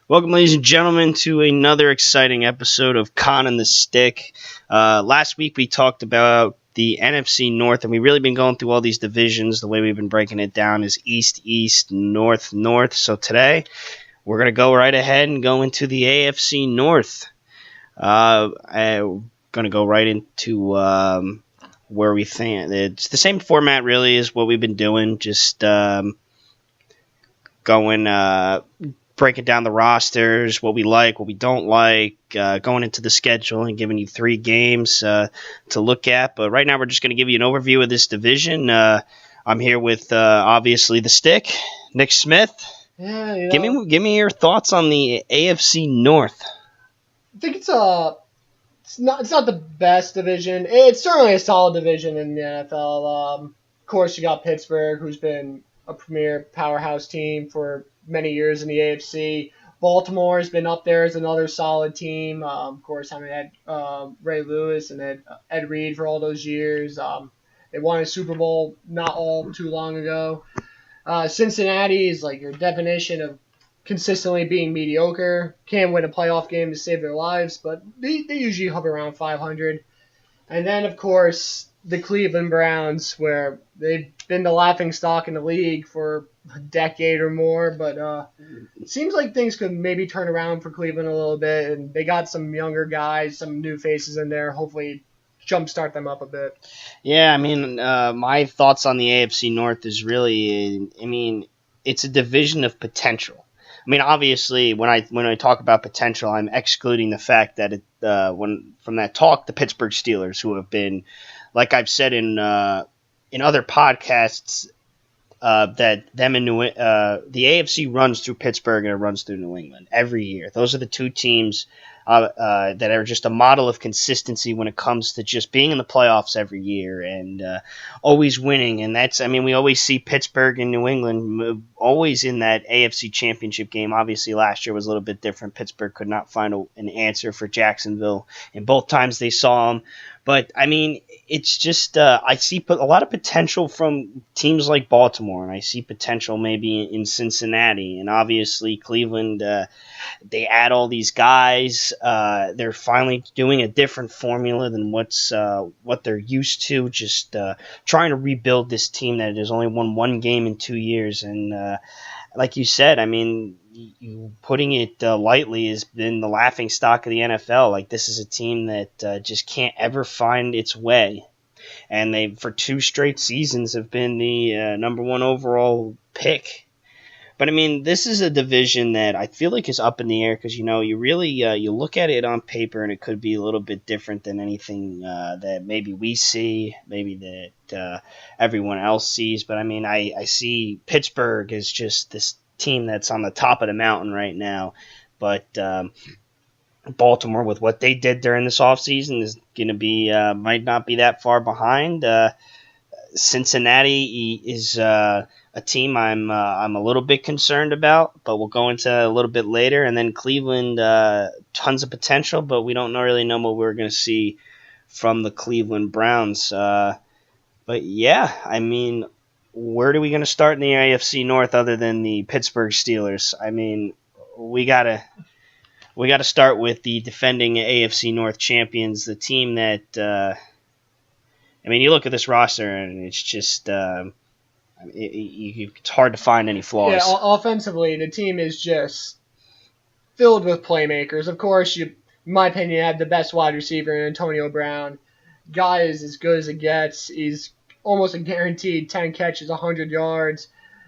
Welcome, ladies and gentlemen, to another exciting episode of Conn and The Stick. Last week we talked about the NFC North, and we've really been going through all these divisions. The way we've been breaking it down is East, East, North, North. So today we're going to go right ahead and go into the AFC North. I'm going to go right into where we think. It's the same format, really, as what we've been doing, just going breaking down the rosters, what we like, what we don't like, going into the schedule and giving you 3 games to look at. But right now we're just going to give you an overview of this division. I'm here with, obviously, The Stick, Nick Smith. Yeah, Give me your thoughts on the AFC North. I think it's not the best division. It's certainly a solid division in the NFL. Of course, you got Pittsburgh, who's been a premier powerhouse team for many years in the AFC. Baltimore's been up there as another solid team. Of course, having had Ray Lewis and Ed Reed for all those years. They won a Super Bowl not all too long ago. Cincinnati is like your definition of consistently being mediocre. Can't win a playoff game to save their lives, but they usually hover around 500. And then, of course, the Cleveland Browns, where they've been the laughingstock in the league for a decade or more, but it seems like things could maybe turn around for Cleveland a little bit, and they got some younger guys, some new faces in there, hopefully jumpstart them up a bit. Yeah, I mean, my thoughts on the AFC North is really, it's a division of potential. I mean, obviously, when I talk about potential, I'm excluding the fact that from that talk, the Pittsburgh Steelers, who have been, like I've said in other podcasts, that them in the AFC runs through Pittsburgh and it runs through New England every year. Those are the 2 teams that are just a model of consistency when it comes to just being in the playoffs every year and always winning. And we always see Pittsburgh and New England always in that AFC Championship game. Obviously, last year was a little bit different. Pittsburgh could not find an answer for Jacksonville in both times they saw them. But, it's just I see a lot of potential from teams like Baltimore, and I see potential maybe in Cincinnati. And obviously Cleveland, they add all these guys. They're finally doing a different formula than what they're used to, just trying to rebuild this team that has only won 1 game in 2 years. And like you said, you putting it lightly, has been the laughing stock of the NFL. Like, this is a team that just can't ever find its way. And they, for 2 straight seasons, have been the number 1 overall pick. But, this is a division that I feel like is up in the air because, you really you look at it on paper and it could be a little bit different than anything that maybe we see, maybe that everyone else sees. But, I see Pittsburgh as just this team that's on the top of the mountain right now. But Baltimore, with what they did during this offseason, is going to be might not be that far behind. Cincinnati is a team I'm a little bit concerned about, but we'll go into a little bit later. And then Cleveland, tons of potential, but we don't really know what we're going to see from the Cleveland Browns. But yeah, where are we going to start in the AFC North other than the Pittsburgh Steelers? We gotta start with the defending AFC North champions, the team that. You look at this roster and it's just it's hard to find any flaws. Yeah, offensively, the team is just filled with playmakers. Of course, in my opinion, have the best wide receiver in Antonio Brown. Guy is as good as it gets. He's almost a guaranteed 10 catches, 100 yards.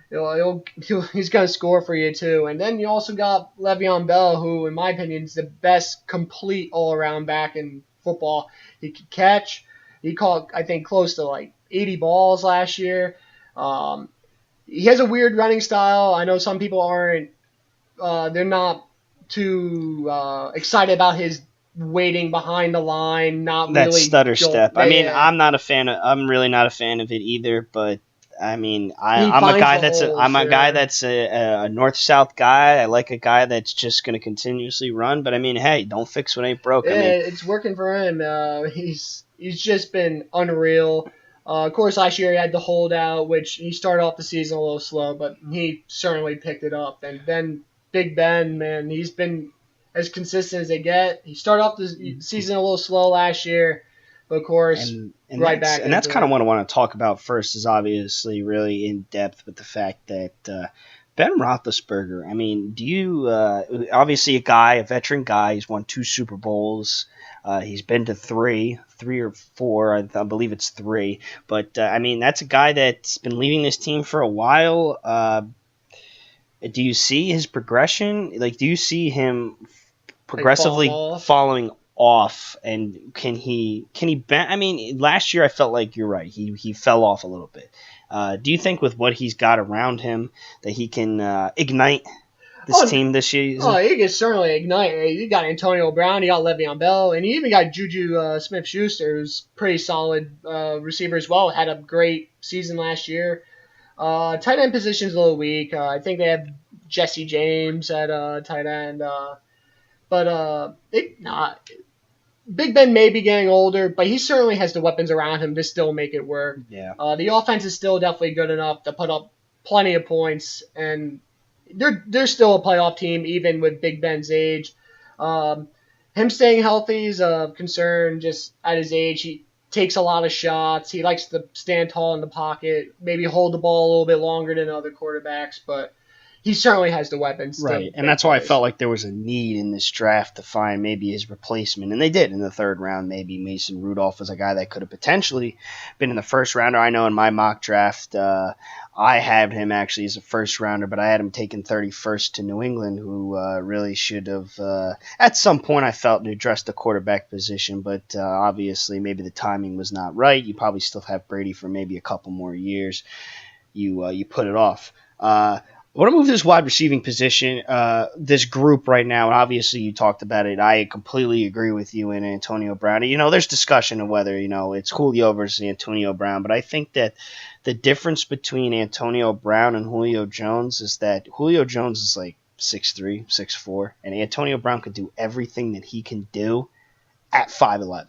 He's going to score for you, too. And then you also got Le'Veon Bell, who, in my opinion, is the best complete all-around back in football. He can catch. He caught, I think, close to 80 balls last year. He has a weird running style. I know some people aren't. They're not too excited about his waiting behind the line, not that really stutter step. Yeah. I'm really not a fan of it either. But I'm a guy that's a north-south guy. I like a guy that's just going to continuously run. But hey, don't fix what ain't broke. It's working for him. He's just been unreal. Of course, last year he had the holdout, which he started off the season a little slow, but he certainly picked it up. And then Big Ben, man, he's been as consistent as they get. He started off the season a little slow last year, but of course, right back that's into kind of it. what I want to talk about first is obviously really in depth with the fact that Ben Roethlisberger. I mean, do you obviously a veteran guy? He's won 2 Super Bowls. He's been to three or four. I believe it's three. But I mean, that's a guy that's been leading this team for a while. Do you see his progression? Like, do you see him Like falling progressively off. falling off? And can he bend? I mean, last year I felt like you're right. He fell off a little bit. Do you think with what he's got around him that he can ignite this Oh, team this season? he can certainly ignite. You got Antonio Brown, you got Le'Veon Bell, and you even got Juju Smith-Schuster, who's pretty solid receiver as well. Had a great season last year. Tight end position's a little weak. I think they have Jesse James at tight end. Big Ben may be getting older, but he certainly has the weapons around him to still make it work. Yeah. The offense is still definitely good enough to put up plenty of points, and they're still a playoff team even with Big Ben's age. Him staying healthy is a concern. Just at his age, he takes a lot of shots. He likes to stand tall in the pocket, maybe hold the ball a little bit longer than other quarterbacks, but he certainly has the weapons. Right, and that's why I felt like there was a need in this draft to find maybe his replacement, and they did in the third round. Maybe Mason Rudolph was a guy that could have potentially been in the first rounder. I know in my mock draft, I had him actually as a first rounder, but I had him taken 31st to New England, who really should have, at some point I felt, to address the quarterback position, but obviously maybe the timing was not right. You probably still have Brady for maybe a couple more years. You put it off. I want to move to this wide receiving position, this group right now, and obviously you talked about it. I completely agree with you and Antonio Brown. You know, there's discussion of whether, it's Julio versus Antonio Brown, but I think that the difference between Antonio Brown and Julio Jones is that Julio Jones is like 6'3", 6'4", and Antonio Brown could do everything that he can do at 5'11".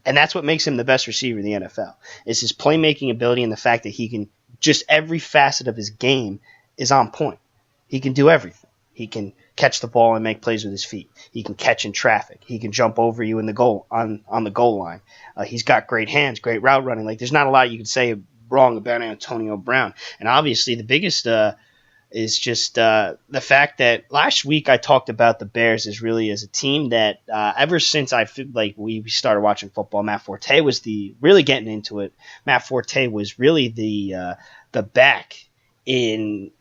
And that's what makes him the best receiver in the NFL, is his playmaking ability and the fact that he can just every facet of his game is on point. He can do everything. He can catch the ball and make plays with his feet. He can catch in traffic. He can jump over you in the goal on the goal line. He's got great hands, great route running. Like, there's not a lot you can say wrong about Antonio Brown. And obviously the biggest is just the fact that last week I talked about the Bears as really as a team that ever since we started watching football, Matt Forte was really getting into it. Matt Forte was really the back in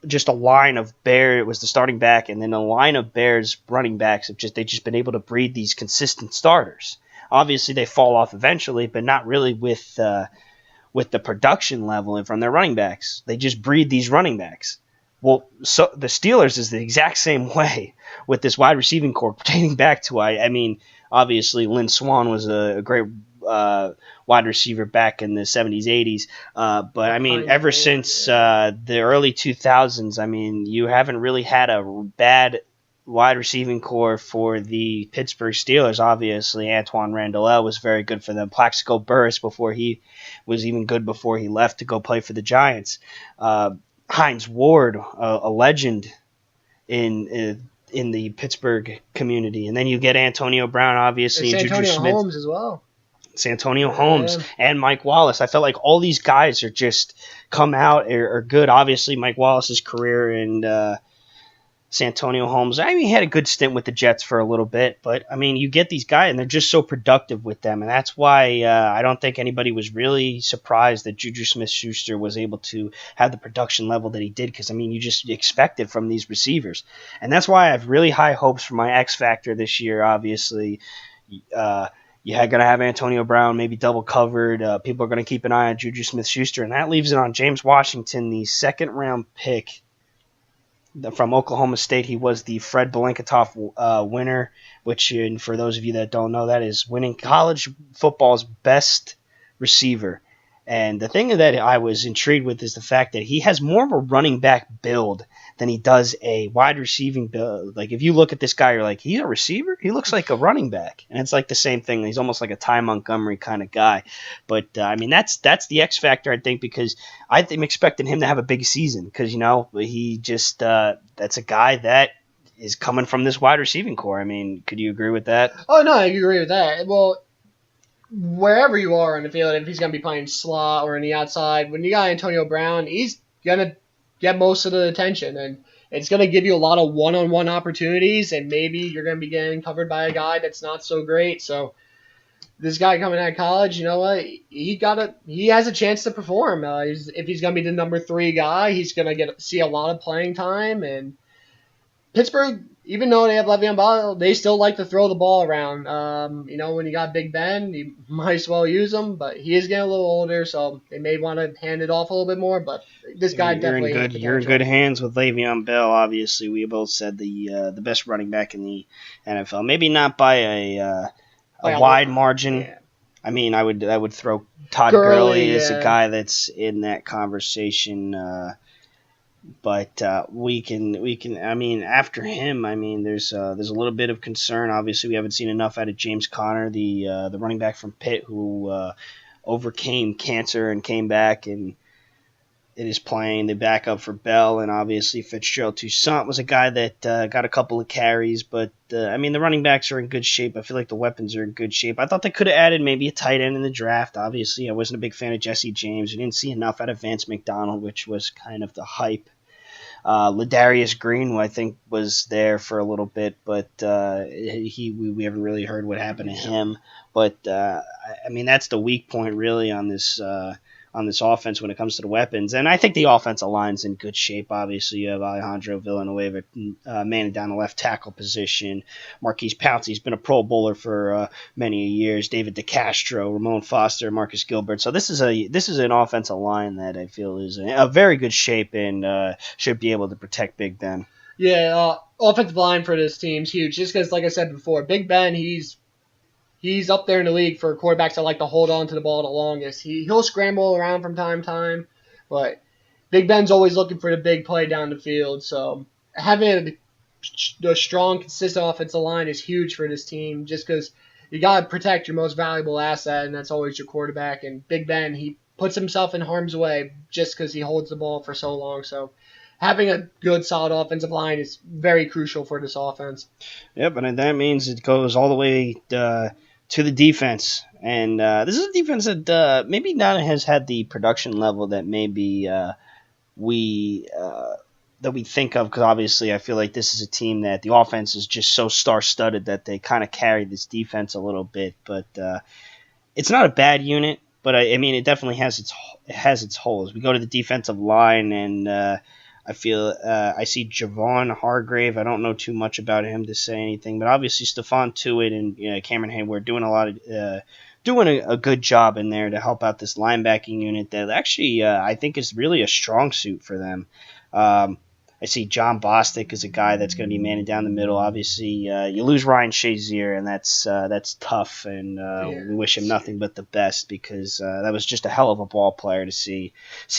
just a line of Bears. It was the starting back, and then a line of Bears running backs have just been able to breed these consistent starters. Obviously, they fall off eventually, but not really with the production level from their running backs. They just breed these running backs. Well, so the Steelers is the exact same way with this wide receiving corps dating back to, I mean, obviously Lynn Swann was a great wide receiver back in the 70s, 80s. But, I mean, ever since the early 2000s, I mean, you haven't really had a bad wide receiving core for the Pittsburgh Steelers. Obviously, Antoine Randall was very good for them. Plaxico Burress before he was even good before he left to go play for the Giants. Hines Ward, a legend in the Pittsburgh community. And then you get Antonio Brown, obviously, and Juju Smith. Holmes as well. Santonio Holmes and Mike Wallace. I felt like all these guys are just come out are good. Obviously, Mike Wallace's career and Santonio Holmes. I mean, he had a good stint with the Jets for a little bit, but I mean, you get these guys and they're just so productive with them, and that's why I don't think anybody was really surprised that Juju Smith-Schuster was able to have the production level that he did, because I mean, you just expect it from these receivers, and that's why I have really high hopes for my X Factor this year. Obviously, you're going to have Antonio Brown maybe double covered. People are going to keep an eye on Juju Smith-Schuster, and that leaves it on James Washington, the second-round pick from Oklahoma State. He was the Fred Belenkatoff winner, which, for those of you that don't know, that is winning college football's best receiver. And the thing that I was intrigued with is the fact that he has more of a running back build than he does a wide receiving bill. Like if you look at this guy, you're like, he's a receiver. He looks like a running back, and it's like the same thing. He's almost like a Ty Montgomery kind of guy. But I mean, that's the X factor, I think, because I'm expecting him to have a big season because he just that's a guy that is coming from this wide receiving core. I mean, could you agree with that? Oh no, I agree with that. Well, wherever you are in the field, if he's going to be playing slot or in the outside, when you got Antonio Brown, he's going to get most of the attention, and it's going to give you a lot of one-on-one opportunities, and maybe you're going to be getting covered by a guy that's not so great. So this guy coming out of college, you know what? He has a chance to perform. If he's going to be the number 3 guy, he's going to see a lot of playing time, and Pittsburgh, even though they have Le'Veon Bell, they still like to throw the ball around. When you got Big Ben, you might as well use him, but he is getting a little older, so they may want to hand it off a little bit more. But this guy definitely has potential. You're in good hands with Le'Veon Bell. Obviously, we both said the best running back in the NFL. Maybe not by a wide margin. Yeah. I mean, I would throw Todd Gurley as a guy that's in that conversation. But we can. I mean, after him, I mean, there's a little bit of concern. Obviously, we haven't seen enough out of James Conner, the running back from Pitt, who overcame cancer and came back and it is playing the backup for Bell, and obviously Fitzgerald Toussaint was a guy that got a couple of carries. But I mean, the running backs are in good shape. I feel like the weapons are in good shape. I thought they could have added maybe a tight end in the draft. Obviously, I wasn't a big fan of Jesse James. We didn't see enough out of Vance McDonald, which was kind of the hype. Ladarius Green, who I think was there for a little bit, but we haven't really heard what happened to him. But I mean, that's the weak point really on this offense when it comes to the weapons. And I think the offensive line's in good shape. Obviously, you have Alejandro Villanueva manning down the left tackle position. Marquise Pouncey's been a Pro Bowler for many years. David DeCastro, Ramon Foster, Marcus Gilbert. So this is an offensive line that I feel is in a very good shape and should be able to protect Big Ben. Yeah, offensive line for this team's huge. Just because, like I said before, Big Ben, he's up there in the league for quarterbacks that like to hold on to the ball the longest. He'll scramble around from time to time, but Big Ben's always looking for the big play down the field. So having a strong, consistent offensive line is huge for this team just because you got to protect your most valuable asset, and that's always your quarterback. And Big Ben, he puts himself in harm's way just because he holds the ball for so long. So having a good, solid offensive line is very crucial for this offense. Yep, and that means it goes all the way to the defense, and this is a defense that maybe not has had the production level that maybe we think of, because obviously I feel like this is a team that the offense is just so star-studded that they kind of carry this defense a little bit, but it's not a bad unit, but I mean it definitely has its holes. We go to the defensive line, and I feel I see Javon Hargrave. I don't know too much about him to say anything, but obviously Stephon Tuitt and Cameron Hayward doing a good job in there to help out this linebacking unit that actually I think is really a strong suit for them. I see John Bostic is a guy that's going to be manning down the middle. Obviously, you lose Ryan Shazier, and that's tough, and we wish him nothing but the best because that was just a hell of a ball player to see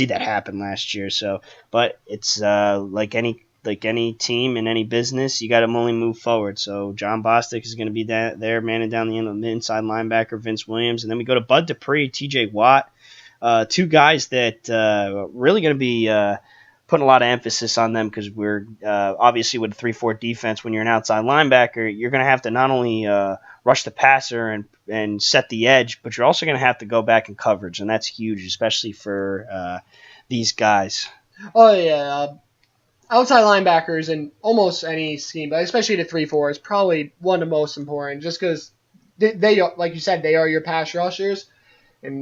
that happen last year. So, but it's like any team in any business, you got to only move forward. So John Bostic is going to be there manning down the inside linebacker, Vince Williams, and then we go to Bud Dupree, T.J. Watt, two guys that really going to be putting a lot of emphasis on them because we're obviously with a 3-4 defense, when you're an outside linebacker, you're going to have to not only rush the passer and set the edge, but you're also going to have to go back in coverage, and that's huge, especially for these guys. Oh, yeah. Outside linebackers in almost any scheme, but especially the 3-4 is probably one of the most important just because they, like you said, they are your pass rushers, and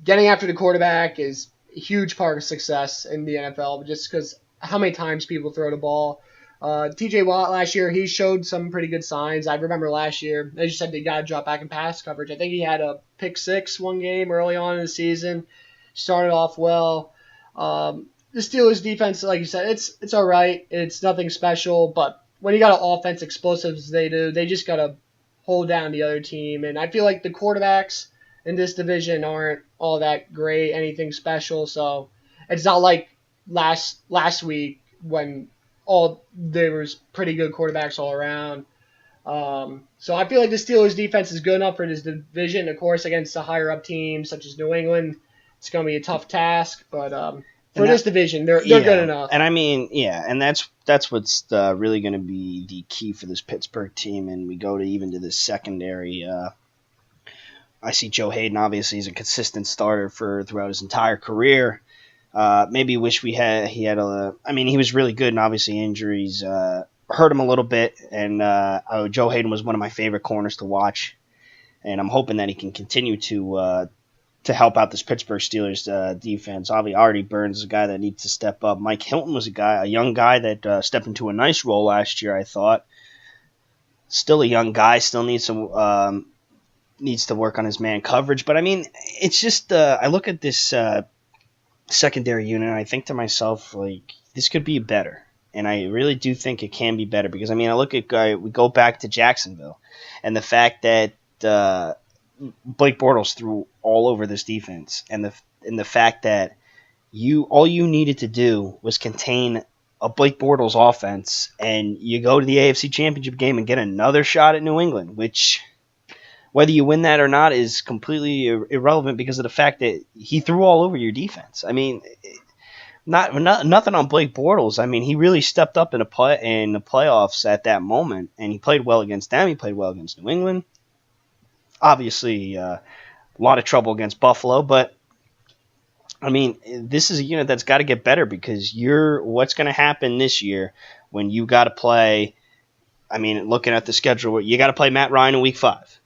getting after the quarterback is a huge part of success in the NFL, just because how many times people throw the ball. TJ Watt last year, he showed some pretty good signs. I remember last year, as you said, they got to drop back in pass coverage. I think he had a pick six one game early on in the season. Started off well. The Steelers defense, like you said, it's all right. It's nothing special, but when you got an offense explosive as they do, they just got to hold down the other team. And I feel like the quarterbacks in this division aren't all that great, anything special. So it's not like last week when all there was pretty good quarterbacks all around. So I feel like the Steelers' defense is good enough for this division. Of course, against the higher up teams such as New England, it's going to be a tough task. But for this division, they're good enough. And I mean, yeah, and that's what's really going to be the key for this Pittsburgh team. And we go to even to the secondary. I see Joe Hayden. Obviously, he's a consistent starter throughout his entire career. Maybe wish he had a. I mean, he was really good, and obviously injuries hurt him a little bit. And Joe Hayden was one of my favorite corners to watch, and I'm hoping that he can continue to help out this Pittsburgh Steelers defense. Obviously, Artie Burns is a guy that needs to step up. Mike Hilton was a young guy that stepped into a nice role last year, I thought. Still a young guy, still needs to work on his man coverage. But I mean, it's just I look at this secondary unit and I think to myself, like, this could be better. And I really do think it can be better because, I mean, I look at we go back to Jacksonville and the fact that Blake Bortles threw all over this defense, and the fact that all you needed to do was contain a Blake Bortles offense, and you go to the AFC Championship game and get another shot at New England, which whether you win that or not is completely irrelevant because of the fact that he threw all over your defense. I mean, nothing on Blake Bortles. I mean, he really stepped up in the playoffs at that moment, and he played well against them. He played well against New England. Obviously, a lot of trouble against Buffalo, but I mean, this is a unit that's got to get better because what's going to happen this year when you got to play. I mean, looking at the schedule, you got to play Matt Ryan in Week 5.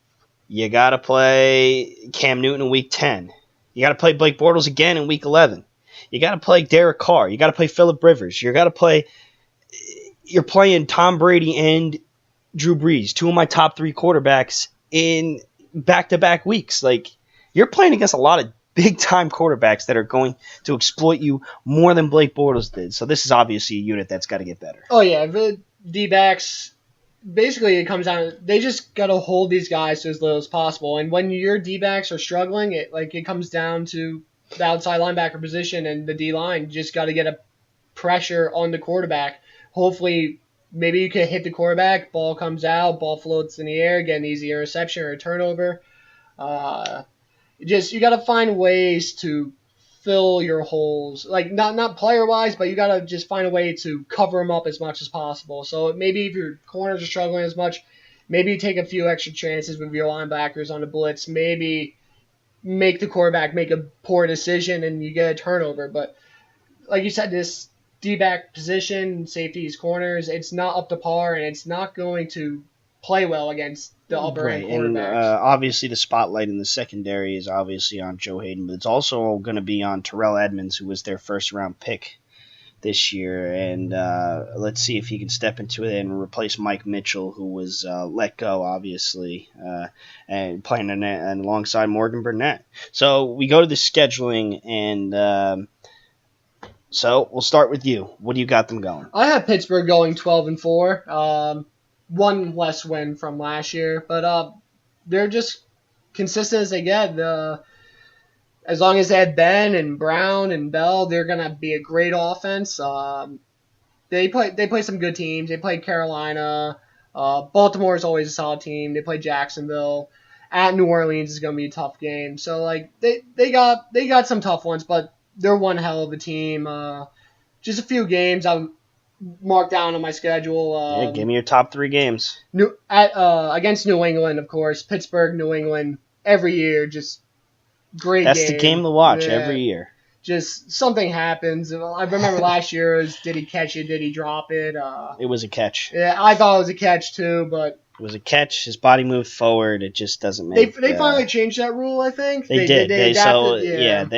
You got to play Cam Newton in Week 10. You got to play Blake Bortles again in Week 11. You got to play Derek Carr. You got to play Phillip Rivers. You're playing Tom Brady and Drew Brees, two of my top 3 quarterbacks in back-to-back weeks. Like, you're playing against a lot of big-time quarterbacks that are going to exploit you more than Blake Bortles did. So this is obviously a unit that's got to get better. Oh, yeah. The D-backs, basically it comes down to they just got to hold these guys to as little as possible. And when your D-backs are struggling, it comes down to the outside linebacker position and the D-line. You just got to get a pressure on the quarterback. Hopefully, maybe you can hit the quarterback, ball comes out, ball floats in the air, get an easy interception or a turnover. You got to find ways to fill your holes, like not player-wise, but you got to just find a way to cover them up as much as possible. So maybe if your corners are struggling as much, maybe you take a few extra chances with your linebackers on the blitz. Maybe make the quarterback make a poor decision and you get a turnover. But like you said, this D-back position, safeties, corners, it's not up to par, and it's not going to play well against the upper-end quarterbacks. And obviously the spotlight in the secondary is obviously on Joe Hayden, but it's also going to be on Terrell Edmonds, who was their first-round pick this year. And let's see if he can step into it and replace Mike Mitchell, who was let go, obviously, and playing alongside Morgan Burnett. So we go to the scheduling, and so we'll start with you. What do you got them going? I have Pittsburgh going 12-4. One less win from last year, but they're just consistent as they get. As long as they had Ben and Brown and Bell, they're gonna be a great offense. They play some good teams. They played Carolina. Baltimore is always a solid team. They play Jacksonville. At New Orleans is gonna be a tough game. So like they got some tough ones, but they're one hell of a team. Just a few games I'm marked down on my schedule. Give me your top 3 games. Against New England, of course. Pittsburgh, New England, every year, just great That's game. the game to watch every year. Just something happens. I remember last year, did he catch it? Did he drop it? It was a catch. Yeah, I thought it was a catch too, but it was a catch. His body moved forward. It just doesn't make. They finally changed that rule. I think they did. They adapted,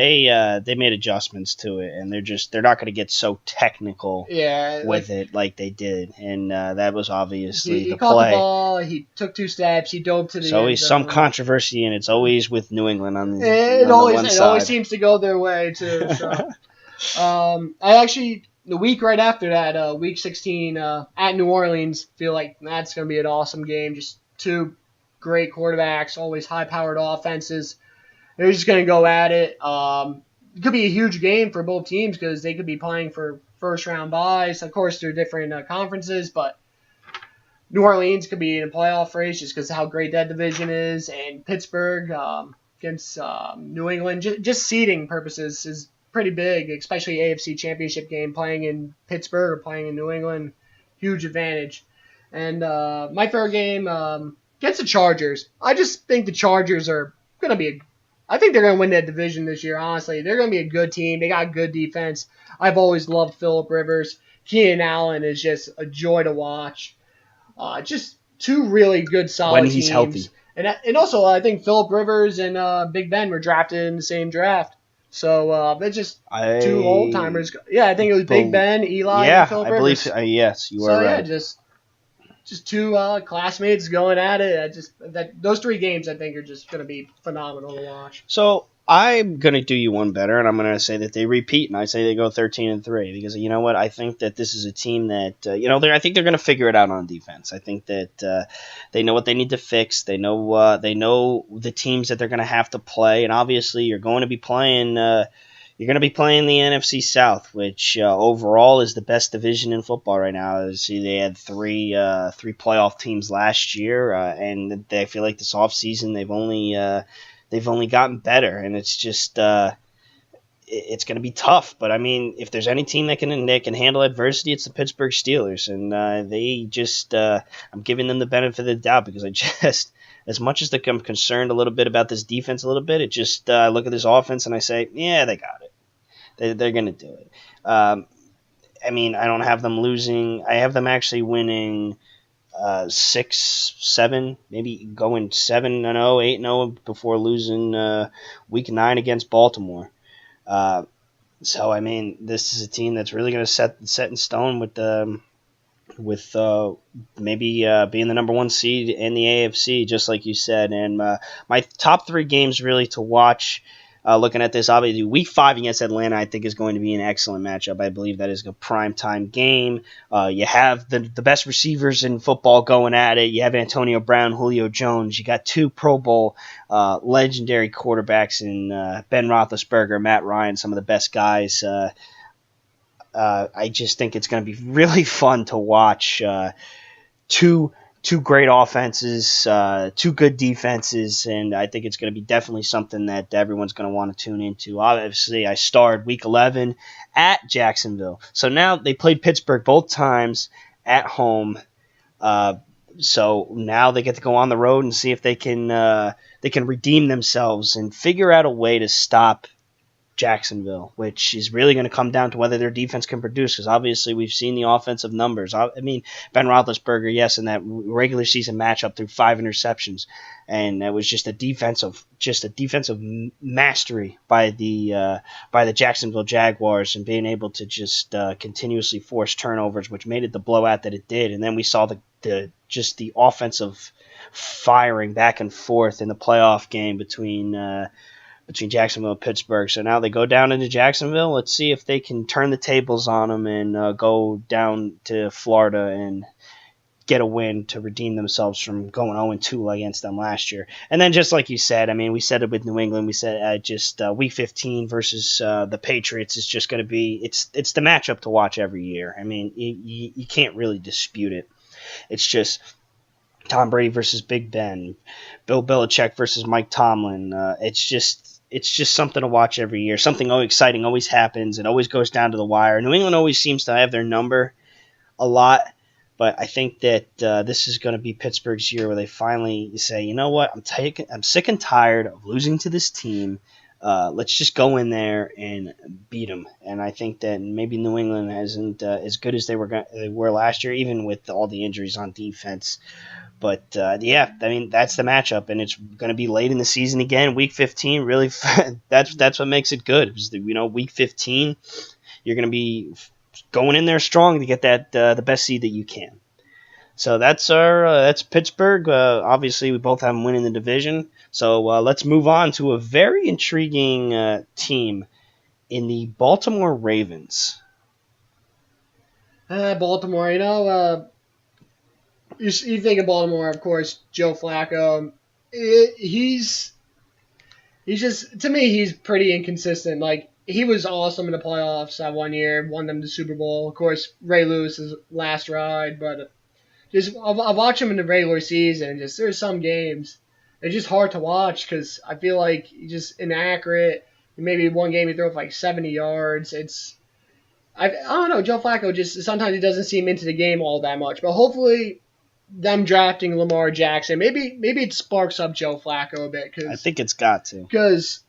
they made adjustments to it, and they're not going to get so technical with it like they did, and that was obviously he the caught play. The ball. He took 2 steps. He dove to the. There's always some controversy, and it's always with New England on the. It always seems to go their way too. So. I actually. The week right after that, Week 16 at New Orleans, feel like that's going to be an awesome game. Just 2 great quarterbacks, always high-powered offenses. They're just going to go at it. It could be a huge game for both teams because they could be playing for first round buys. Of course, they're different conferences, but New Orleans could be in a playoff race just because of how great that division is, and Pittsburgh against New England, just seeding purposes is pretty big, especially AFC Championship game playing in Pittsburgh or playing in New England, huge advantage. And my third game against the Chargers. I just think the Chargers are going to be I think they're going to win that division this year, honestly. They're going to be a good team. They got good defense. I've always loved Phillip Rivers. Keenan Allen is just a joy to watch. Just two really good, solid when he's teams. healthy. And also, I think Phillip Rivers and Big Ben were drafted in the same draft. So they're just two old timers. Yeah, I think it was Big Ben, Eli, and Phillip Rivers. Believe. Yes, you are right. Yeah, just two classmates going at it. Those three games I think are just going to be phenomenal to watch. So I'm going to do you one better, and I'm going to say that they repeat, and I say they go 13-3 because you know what? I think that this is a team that I think they're going to figure it out on defense. I think that they know what they need to fix. They know the teams that they're going to have to play, and obviously you're going to be playing. You're going to be playing the NFC South, which overall is the best division in football right now. See, they had three playoff teams last year, and I feel like this offseason they've only gotten better, and it's just it's going to be tough. But I mean, if there's any team that can handle adversity, it's the Pittsburgh Steelers, and they just I'm giving them the benefit of the doubt because I just. As much as I'm concerned a little bit about this defense a little bit, it just I look at this offense and I say, yeah, they got it. They're going to do it. I mean, I don't have them losing. I have them actually winning 6-7, maybe going 7-0, 8-0 before losing week 9 against Baltimore. So, I mean, this is a team that's really going to set in stone with maybe being the number one seed in the AFC, just like you said. And my top three games really to watch, looking at this, obviously Week 5 against Atlanta, I think is going to be an excellent matchup. I believe that is a primetime game. You have the best receivers in football going at it. You have Antonio Brown, Julio Jones. You got two Pro Bowl legendary quarterbacks in Ben Roethlisberger, Matt Ryan, some of the best guys. I just think it's going to be really fun to watch two great offenses, two good defenses, and I think it's going to be definitely something that everyone's going to want to tune into. Obviously, I starred Week 11 at Jacksonville. So now they played Pittsburgh both times at home. So now they get to go on the road and see if they can redeem themselves and figure out a way to stop Jacksonville, which is really going to come down to whether their defense can produce, because obviously we've seen the offensive numbers. I mean, Ben Roethlisberger, yes, in that regular season matchup threw 5 interceptions, and that was just a defensive mastery by the Jacksonville Jaguars, and being able to just continuously force turnovers, which made it the blowout that it did. And then we saw the offensive firing back and forth in the playoff game between Jacksonville and Pittsburgh. So now they go down into Jacksonville. Let's see if they can turn the tables on them and go down to Florida and get a win to redeem themselves from going 0-2 against them last year. And then just like you said, I mean, we said it with New England. We said Week 15 versus the Patriots is just going to be it's the matchup to watch every year. I mean, you can't really dispute it. It's just Tom Brady versus Big Ben, Bill Belichick versus Mike Tomlin. It's just something to watch every year. Something exciting always happens. It always goes down to the wire. New England always seems to have their number a lot, but I think that this is going to be Pittsburgh's year where they finally say, you know what, I'm sick and tired of losing to this team. Let's just go in there and beat them. And I think that maybe New England isn't as good as they were last year, even with all the injuries on defense. But, yeah, I mean, that's the matchup, and it's going to be late in the season again. Week 15, really, that's what makes it good. Week 15, you're going to be going in there strong to get that the best seed that you can. So that's Pittsburgh. Obviously, we both have them winning the division. So let's move on to a very intriguing team in the Baltimore Ravens. Baltimore, you think of Baltimore, of course, Joe Flacco. He's just, to me, he's pretty inconsistent. Like, he was awesome in the playoffs that one year, won them the Super Bowl. Of course, Ray Lewis's last ride, but just I watch him in the regular season, and just there's some games it's just hard to watch because I feel like he's just inaccurate. Maybe one game he throw for like 70 yards. I don't know. Joe Flacco just sometimes he doesn't seem into the game all that much, but hopefully them drafting Lamar Jackson maybe it sparks up Joe Flacco a bit I think it's got to. because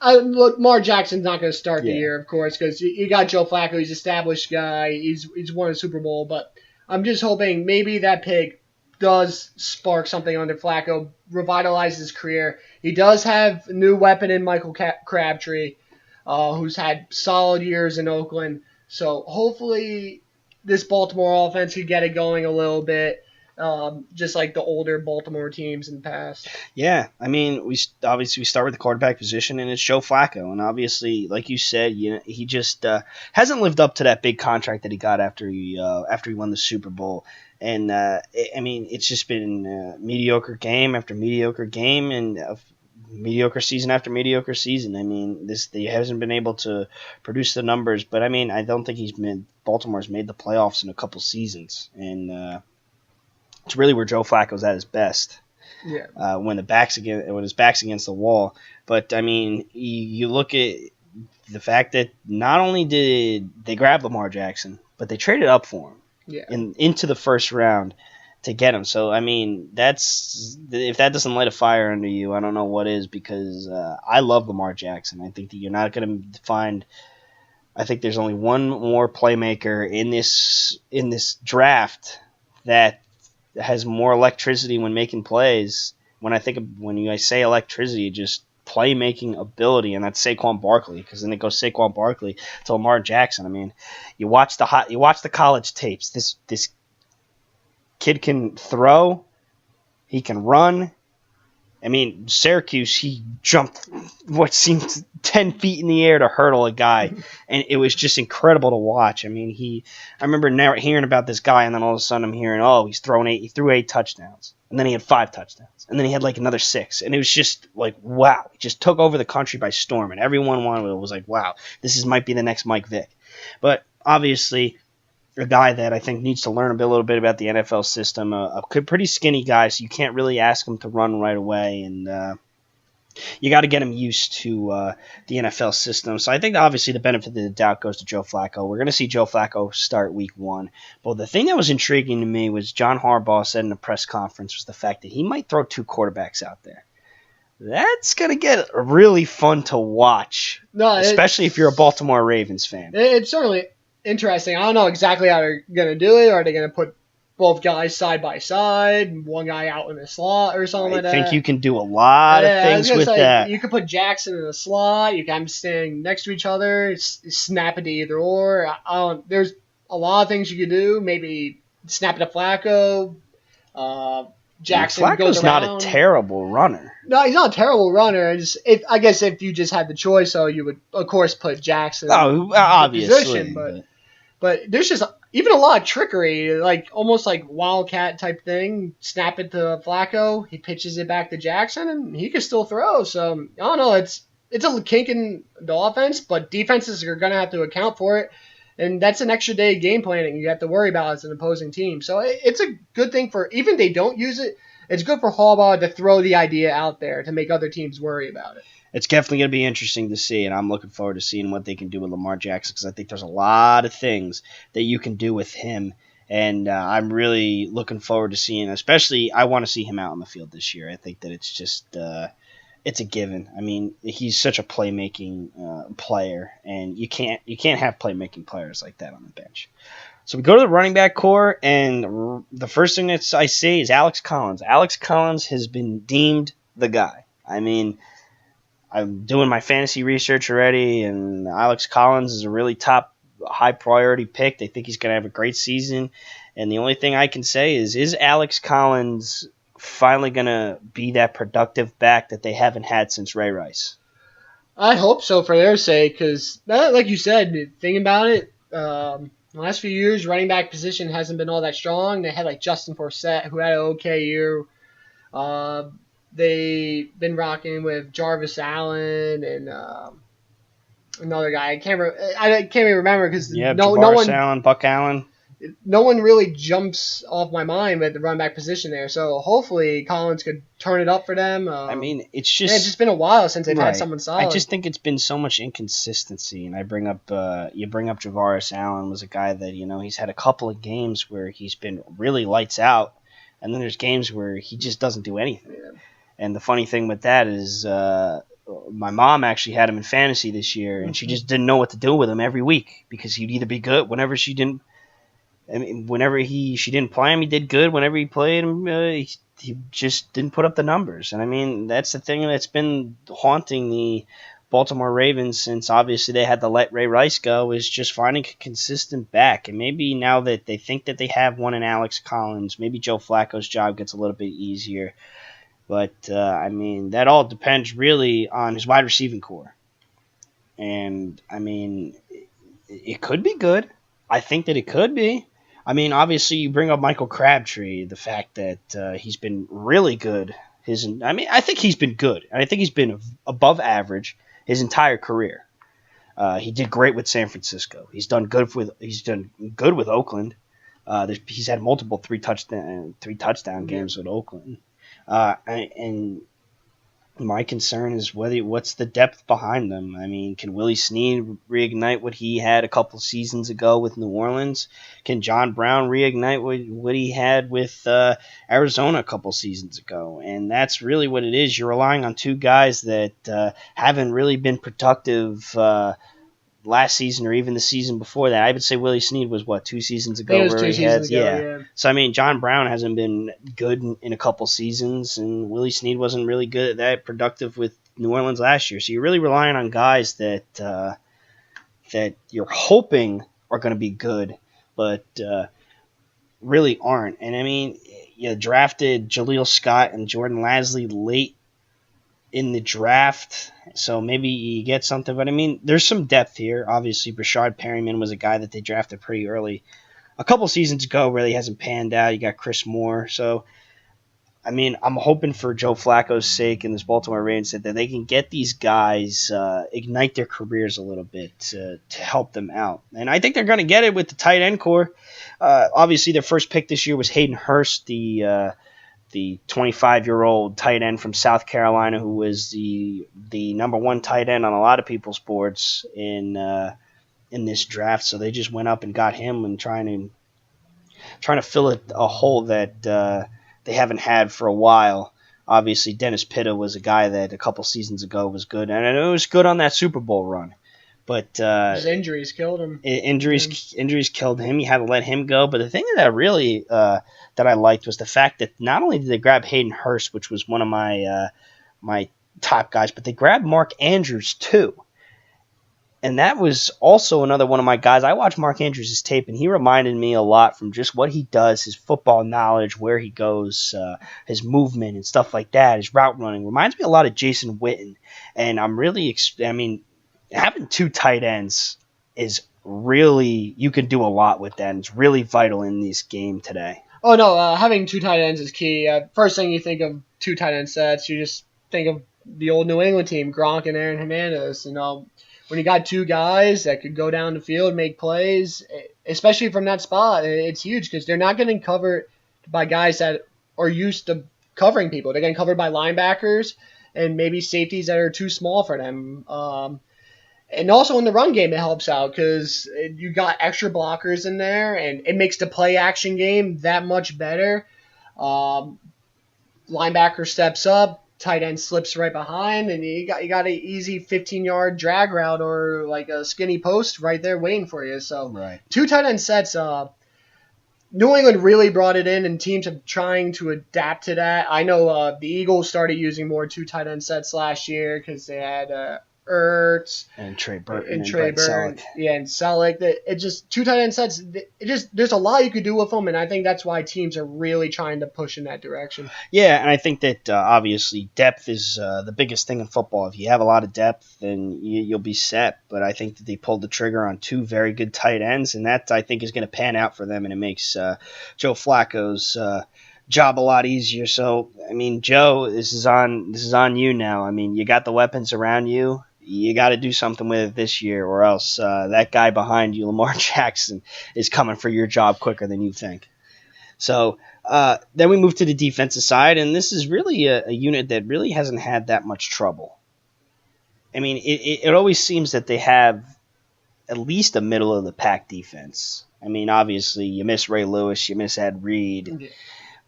look, Lamar Jackson's not going to start the Yeah. year, of course, because you got Joe Flacco. He's an established guy. He's won a Super Bowl, but I'm just hoping maybe that pick does spark something under Flacco, revitalize his career. He does have a new weapon in Michael Crabtree, who's had solid years in Oakland. So hopefully this Baltimore offense could get it going a little bit. Just like the older Baltimore teams in the past. Yeah, I mean, we start with the quarterback position, and it's Joe Flacco, and obviously, like you said, he just hasn't lived up to that big contract that he got after he won the Super Bowl, and I mean, it's just been mediocre game after mediocre game, and mediocre season after mediocre season. I mean, he hasn't been able to produce the numbers, but I mean, I don't think Baltimore's made the playoffs in a couple seasons, and it's really where Joe Flacco's at his best. Yeah. When his back's against the wall. But I mean, you look at the fact that not only did they grab Lamar Jackson, but they traded up for him. Yeah. Into the first round to get him. So I mean, if that doesn't light a fire under you, I don't know what is, because I love Lamar Jackson. I think that you're not going to find. I think there's only one more playmaker in this draft that has more electricity when making plays. When I say electricity, just playmaking ability, and that's Saquon Barkley, because then it goes Saquon Barkley to Lamar Jackson. I mean, you watch the college tapes. This kid can throw, he can run. I mean, Syracuse, he jumped what seemed 10 feet in the air to hurdle a guy, and it was just incredible to watch. I mean, I remember hearing about this guy, and then all of a sudden I'm hearing, he threw 8 touchdowns, and then he had 5 touchdowns, and then he had like another 6, and it was just like, wow, he just took over the country by storm, and everyone was like, wow, might be the next Mike Vick. But obviously, a guy that I think needs to learn a little bit about the NFL system, a pretty skinny guy, so you can't really ask him to run right away, and you got to get him used to the NFL system. So I think obviously the benefit of the doubt goes to Joe Flacco. We're going to see Joe Flacco start week 1. But the thing that was intriguing to me was John Harbaugh said in a press conference was the fact that he might throw 2 quarterbacks out there. That's going to get really fun to watch, especially if you're a Baltimore Ravens fan. It's certainly interesting. I don't know exactly how they're going to do it. Are they going to put both guys side by side, one guy out in the slot or something like that? I think you can do a lot of things with that. You could put Jackson in the slot. You can have them standing next to each other, snap it to either or. There's a lot of things you could do. Maybe snap it to Flacco. Jackson Flacco's not a terrible runner. No, he's not a terrible runner. I guess if you just had the choice, you would, of course, put Jackson in obviously, position. But there's just even a lot of trickery, like almost like Wildcat type thing. Snap it to Flacco, he pitches it back to Jackson, and he can still throw. So I don't know. It's a kink in the offense, but defenses are going to have to account for it. And that's an extra day of game planning you have to worry about as an opposing team. So it's a good thing for, even if they don't use it, it's good for Harbaugh to throw the idea out there to make other teams worry about it. It's definitely going to be interesting to see, and I'm looking forward to seeing what they can do with Lamar Jackson, because I think there's a lot of things that you can do with him, and I'm really looking forward to seeing, especially I want to see him out on the field this year. I think that it's just it's a given. I mean, he's such a playmaking player, and you can't have playmaking players like that on the bench. So we go to the running back core, and the first thing that I see is Alex Collins. Alex Collins has been deemed the guy. I mean, I'm doing my fantasy research already, and Alex Collins is a really top, high-priority pick. They think he's going to have a great season, and the only thing I can say is Alex Collins finally going to be that productive back that they haven't had since Ray Rice? I hope so for their sake, because, like you said, thinking about it, the last few years, running back position hasn't been all that strong. They had like Justin Forsett, who had an okay year. They've been rocking with Jarvis Allen and Another guy. I can't even remember because Yeah, Javaris Allen, Buck Allen. no one really jumps off my mind with the run back position there. So hopefully Collins could turn it up for them. I mean, it's It's just just been a while since they've had right. someone I solid. just think it's been so much inconsistency, and I bring up you bring up Javaris Allen was a guy that he's had a couple of games where he's been really lights out, and then there's games where he just doesn't do anything. Yeah. And the funny thing with that is, my mom actually had him in fantasy this year, and she just didn't know what to do with him every week because he'd either be good whenever she didn't. I mean, whenever she didn't play him, he did good. Whenever he played him, he just didn't put up the numbers. And I mean, that's the thing that's been haunting the Baltimore Ravens since obviously they had to let Ray Rice go, is just finding a consistent back. And maybe now that they think that they have one in Alex Collins, maybe Joe Flacco's job gets a little bit easier. But, I mean, that all depends really on his wide receiving core. And, I mean, it could be good. I think that it could be. I mean, obviously, you bring up Michael Crabtree, the fact that he's been really good. I think he's been good. I think he's been above average his entire career. He did great with San Francisco. He's done good with Oakland. He's had multiple three touchdown games with Oakland. And my concern is what's the depth behind them. I mean, can Willie Snead reignite what he had a couple seasons ago with New Orleans? Can John Brown reignite what he had with Arizona a couple seasons ago? And that's really what it is. You're relying on two guys that haven't really been productive last season or even the season before that. I would say Willie Snead was 2 seasons ago? It was 2 seasons ago, yeah. So, I mean, John Brown hasn't been good in a couple seasons, and Willie Snead wasn't really good at that, productive with New Orleans last year. So you're really relying on guys that you're hoping are going to be good, but really aren't. And, I mean, you drafted Jaleel Scott and Jordan Lasley late in the draft, so maybe you get something. But I mean, there's some depth here. Obviously, Brashard Perryman was a guy that they drafted pretty early a couple seasons ago, really hasn't panned out. You got Chris Moore. So, I mean, I'm hoping for Joe Flacco's sake and this Baltimore Ravens that they can get these guys, ignite their careers a little bit to help them out. And I think they're going to get it with the tight end core. Obviously, their first pick this year was Hayden Hurst, the 25-year-old tight end from South Carolina, who was the number one tight end on a lot of people's boards in this draft. So they just went up and got him and trying to fill a hole that they haven't had for a while. Obviously, Dennis Pitta was a guy that a couple seasons ago was good, and it was good on that Super Bowl run. But his injuries killed him. Injuries killed him. You had to let him go. But the thing that really that I liked was the fact that not only did they grab Hayden Hurst, which was one of my top guys, but they grabbed Mark Andrews too. And that was also another one of my guys. I watched Mark Andrews' tape, and he reminded me a lot from just what he does, his football knowledge, where he goes, his movement and stuff like that, his route running. Reminds me a lot of Jason Witten. And I'm really, having two tight ends is really, you can do a lot with that, and it's really vital in this game today. Oh, no, having two tight ends is key. First thing you think of two tight end sets, you just think of the old New England team, Gronk and Aaron Hernandez. When you got two guys that could go down the field, make plays, especially from that spot, it's huge because they're not getting covered by guys that are used to covering people. They're getting covered by linebackers and maybe safeties that are too small for them. And also in the run game, it helps out because you got extra blockers in there, and it makes the play action game that much better. Linebacker steps up, tight end slips right behind, and you got an easy 15-yard drag route or like a skinny post right there waiting for you. So right. Two tight end sets. New England really brought it in, and teams are trying to adapt to that. I know the Eagles started using more two tight end sets last year because they had Ertz and Trey Burton and Selleck. Yeah, and Selleck. It just two tight end sets. There's a lot you could do with them, and I think that's why teams are really trying to push in that direction. Yeah, and I think that obviously depth is the biggest thing in football. If you have a lot of depth, then you'll be set. But I think that they pulled the trigger on two very good tight ends, and that I think is going to pan out for them, and it makes Joe Flacco's job a lot easier. So, I mean, Joe, this is on you now. I mean, you got the weapons around you. you got to do something with it this year, or else that guy behind you, Lamar Jackson, is coming for your job quicker than you think. So then we move to the defensive side, and this is really a unit that really hasn't had that much trouble. I mean, it always seems that they have at least a middle of the pack defense. I mean, obviously, you miss Ray Lewis, you miss Ed Reed. Yeah.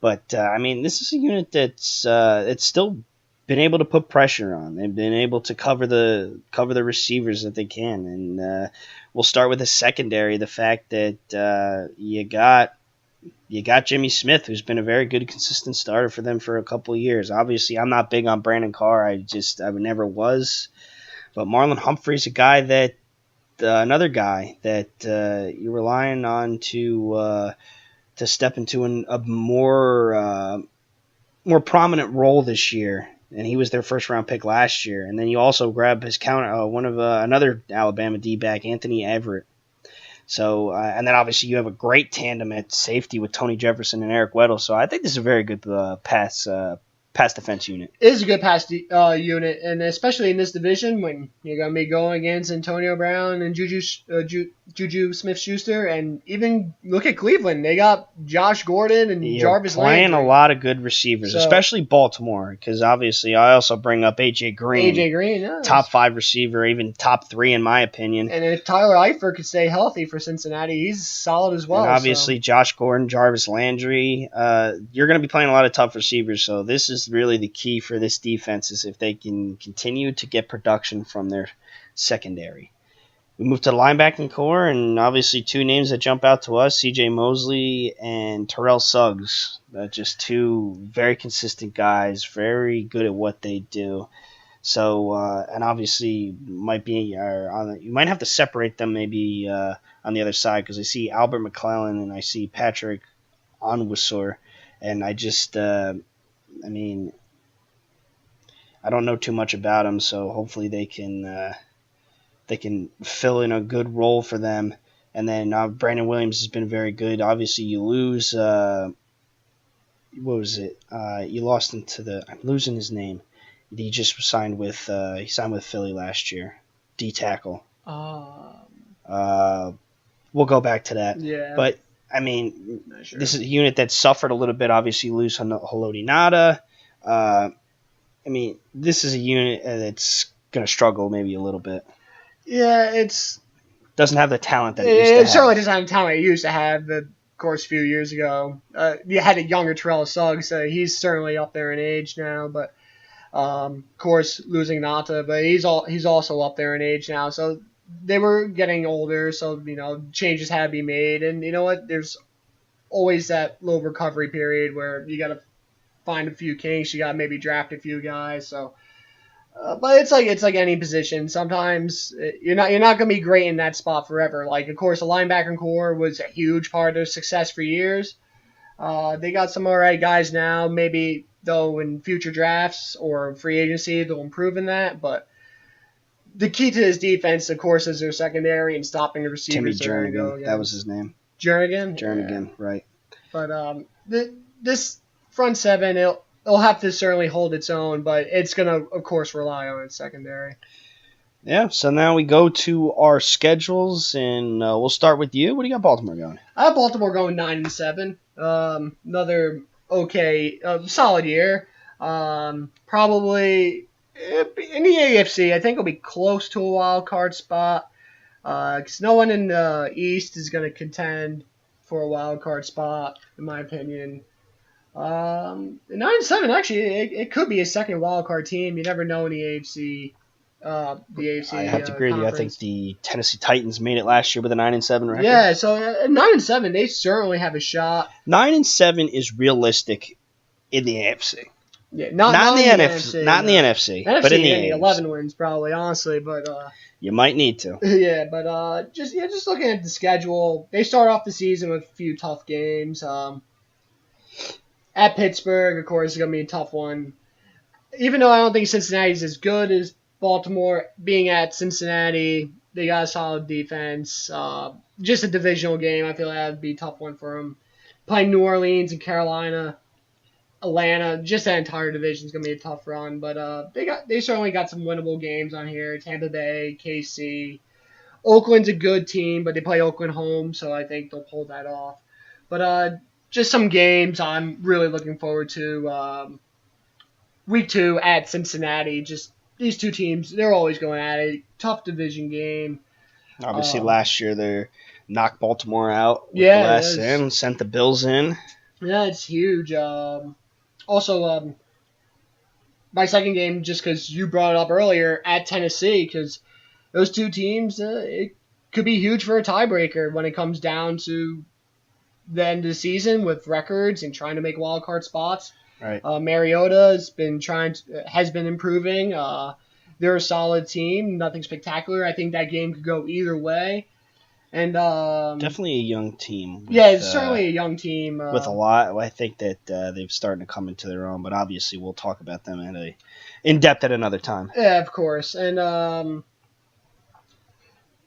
But, I mean, this is a unit that's it's still been able to put pressure on. They've been able to cover the receivers that they can. And we'll start with the secondary, the fact that you got Jimmy Smith, who's been a very good, consistent starter for them for a couple of years. Obviously, I'm not big on Brandon Carr. I never was. But Marlon Humphrey's a guy that another guy that you're relying on to step into a more prominent role this year, and he was their first round pick last year. And then you also grab his counter another Alabama D-back, Anthony Everett. So and then obviously you have a great tandem at safety with Tony Jefferson and Eric Weddle. So I think this is a very good pass defense unit. It is a good pass unit, and especially in this division when you're going to be going against Antonio Brown and Juju Smith-Schuster, and even look at Cleveland. They got Josh Gordon and Jarvis Landry. Playing a lot of good receivers, especially Baltimore, because obviously I also bring up A.J. Green. A.J. Green, yes. Top 5 receiver, even top 3 in my opinion. And if Tyler Eifert could stay healthy for Cincinnati, he's solid as well. And obviously Josh Gordon, Jarvis Landry. You're going to be playing a lot of tough receivers, so this is really the key for this defense is if they can continue to get production from their secondary. We move to the linebacking core, and obviously 2 names that jump out to us, C.J. Mosley and Terrell Suggs. Just 2 very consistent guys, very good at what they do. So, and obviously you might have to separate them maybe on the other side, because I see Albert McClellan and I see Patrick Onwuasor, and I don't know too much about them, so hopefully they can fill in a good role for them. And then Brandon Williams has been very good. Obviously, you lose. What was it? You lost him to I'm losing his name. He just signed with Philly last year. D tackle. We'll go back to that. Yeah. But I mean, sure. This is a unit that suffered a little bit. Obviously, you lose Haloti Ngata. I mean, this is a unit that's going to struggle maybe a little bit. Yeah, doesn't have the talent that it used to have. It certainly doesn't have the talent it used to have. Of course, a few years ago, you had a younger Terrell Suggs. He's certainly up there in age now, but of course, losing Ngata, but he's also up there in age now. So they were getting older, so changes had to be made, and you know what? There's always that low recovery period where you got to find a few kinks. You got to maybe draft a few guys. So, but it's like any position. Sometimes you're not going to be great in that spot forever. Like, of course, the linebacker core was a huge part of their success for years. They got some all right guys now. Maybe though in future drafts or free agency they'll improve in that. But the key to this defense, of course, is their secondary and stopping the receivers. Timmy Jernigan, that was his name. Jernigan, yeah. Right. But this front seven, it'll have to certainly hold its own, but it's going to, of course, rely on its secondary. Yeah, so now we go to our schedules, and we'll start with you. What do you got Baltimore going? I have Baltimore going 9-7. Another okay, solid year. Probably in the AFC, I think it'll be close to a wild card spot, because no one in the East is going to contend for a wild card spot, in my opinion. 9-7, actually, it could be a second wild card team. You never know in the AFC. I have to agree with you. I think the Tennessee Titans made it last year with a 9-7 record. Yeah, so 9-7, they certainly have a shot. 9-7 is realistic in the AFC. Yeah, not in the NFC. Not in the NFC, but in the AFC. 11 wins probably, honestly, but you might need to. Yeah, but just looking at the schedule, they start off the season with a few tough games. At Pittsburgh, of course, is going to be a tough one. Even though I don't think Cincinnati's as good as Baltimore, being at Cincinnati, they got a solid defense. Just a divisional game, I feel like that would be a tough one for them. Playing New Orleans and Carolina, Atlanta, just that entire division is gonna be a tough run. But they certainly got some winnable games on here. Tampa Bay, KC, Oakland's a good team, but they play Oakland home, so I think they'll pull that off. But just some games I'm really looking forward to. Week 2 at Cincinnati, just these two teams, they're always going at it. Tough division game. Obviously, last year they knocked Baltimore out with Yeah, the last stand, sent the Bills in. Yeah, it's huge. Also, my second game, just because you brought it up earlier, at Tennessee, because those two teams, it could be huge for a tiebreaker when it comes down to the end of the season with records and trying to make wild card spots. Right. Mariota has been improving. They're a solid team, nothing spectacular. I think that game could go either way. And definitely a young team. It's certainly a young team with a lot. I think that they've started to come into their own, but obviously we'll talk about them in depth at another time. Yeah, of course. And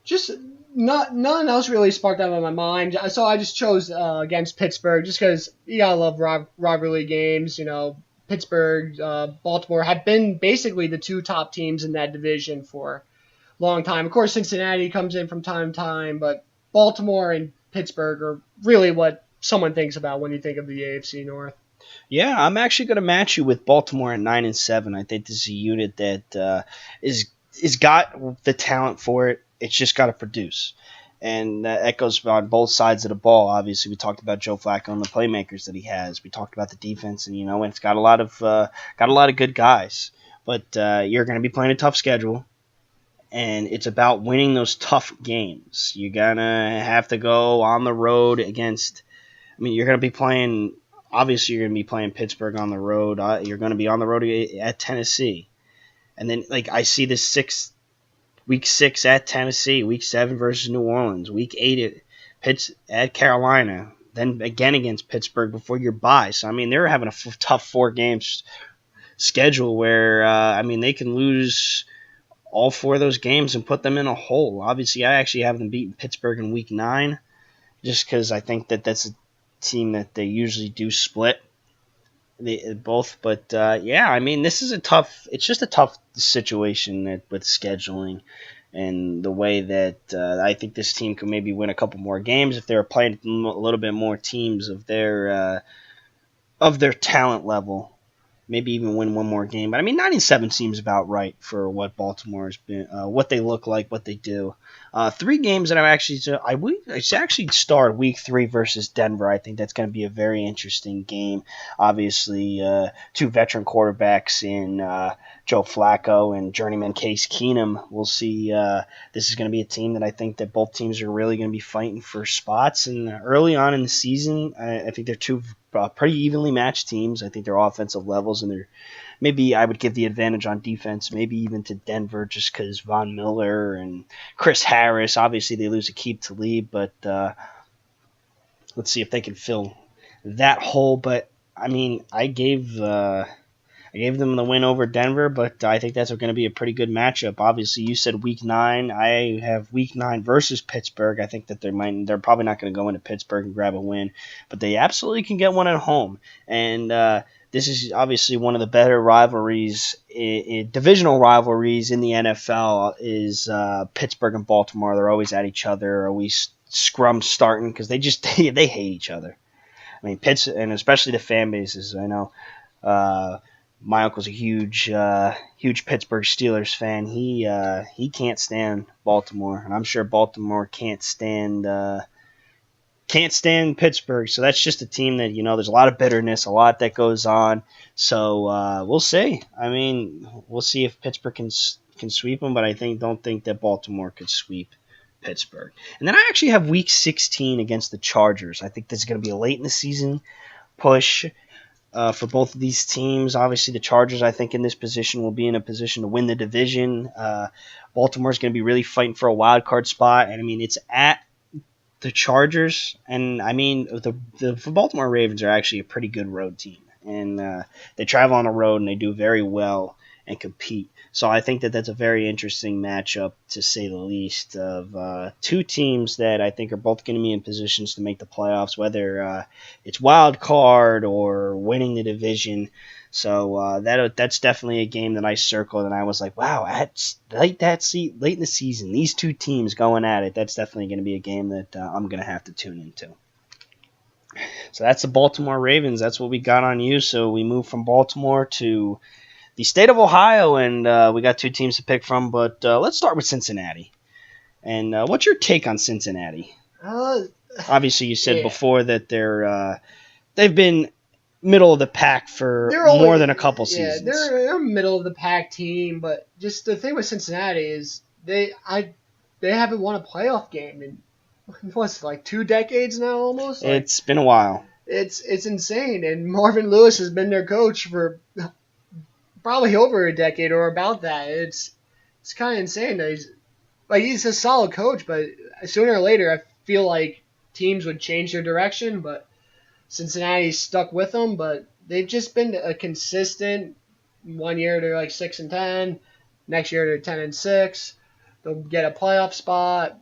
just none else really sparked out of my mind. So I just chose against Pittsburgh just because you gotta love rivalry games. You know, Pittsburgh, Baltimore have been basically the two top teams in that division for long time. Of course, Cincinnati comes in from time to time, but Baltimore and Pittsburgh are really what someone thinks about when you think of the AFC North. Yeah, I'm actually going to match you with Baltimore at 9-7. I think this is a unit that is got the talent for it. It's just got to produce, and that goes on both sides of the ball. Obviously, we talked about Joe Flacco and the playmakers that he has. We talked about the defense, and it's got a lot of good guys. But you're going to be playing a tough schedule. And it's about winning those tough games. You're going to have to go on the road against – you're going to be playing – obviously, you're going to be playing Pittsburgh on the road. You're going to be on the road at Tennessee. And then, I see this week 6 at Tennessee, week 7 versus New Orleans, week 8 at Carolina, then again against Pittsburgh before your bye. So, they're having a tough 4 games schedule where, they can lose – all 4 of those games and put them in a hole. Obviously, I actually have them beating Pittsburgh in week 9 just because I think that that's a team that they usually do split both. But, this is it's just a tough situation with scheduling and the way that I think this team could maybe win a couple more games if they were playing a little bit more teams of their talent level. Maybe even win one more game. But 9-7 seems about right for what Baltimore has been, what they look like, what they do. 3 games that I actually start week 3 versus Denver. I think that's going to be a very interesting game. Obviously, 2 veteran quarterbacks in Joe Flacco and journeyman Case Keenum. We'll see. This is going to be a team that I think that both teams are really going to be fighting for spots. And early on in the season, I think they're 2 pretty evenly matched teams. I think their offensive levels and maybe I would give the advantage on defense, maybe even to Denver just because Von Miller and Chris Harris. Obviously, they lose Aqib Talib, but let's see if they can fill that hole. But I gave them the win over Denver, but I think that's going to be a pretty good matchup. Obviously, you said week 9. I have week 9 versus Pittsburgh. I think that they're probably not going to go into Pittsburgh and grab a win, but they absolutely can get one at home. And this is obviously one of the better rivalries, divisional rivalries in the NFL is Pittsburgh and Baltimore. They're always at each other, always scrum starting because they hate each other. Pitts, and especially the fan bases. I know my uncle's a huge Pittsburgh Steelers fan. He can't stand Baltimore, and I'm sure Baltimore can't stand Pittsburgh. So that's just a team that there's a lot of bitterness, a lot that goes on. So we'll see. We'll see if Pittsburgh can sweep them, but don't think that Baltimore could sweep Pittsburgh. And then I actually have week 16 against the Chargers. I think this is going to be a late in the season push. For both of these teams. Obviously, the Chargers, I think, in this position will be in a position to win the division. Baltimore's going to be really fighting for a wild card spot, and it's at the Chargers, and the Baltimore Ravens are actually a pretty good road team, and they travel on the road and they do very well. and compete. So I think that that's a very interesting matchup, to say the least, of two teams that I think are both going to be in positions to make the playoffs, whether it's wild card or winning the division. So that's definitely a game that I circled, and I was like, wow, late in the season, these two teams going at it. That's definitely going to be a game that I'm going to have to tune into. So that's the Baltimore Ravens. That's what we got on you. So we move from Baltimore to the state of Ohio, and we got two teams to pick from. But let's start with Cincinnati. And what's your take on Cincinnati? Obviously, you said before that they've been middle of the pack for more than a couple seasons. Yeah, they're a middle of the pack team, but just the thing with Cincinnati is they haven't won a playoff game in what's like 2 decades now almost. It's been a while. It's insane, and Marvin Lewis has been their coach for probably over a decade or about that. It's kind of insane that he's a solid coach, but sooner or later I feel like teams would change their direction, but Cincinnati's stuck with them, but they've just been a consistent. 1 year they're like 6-10, next year they're 10-6. They'll get a playoff spot.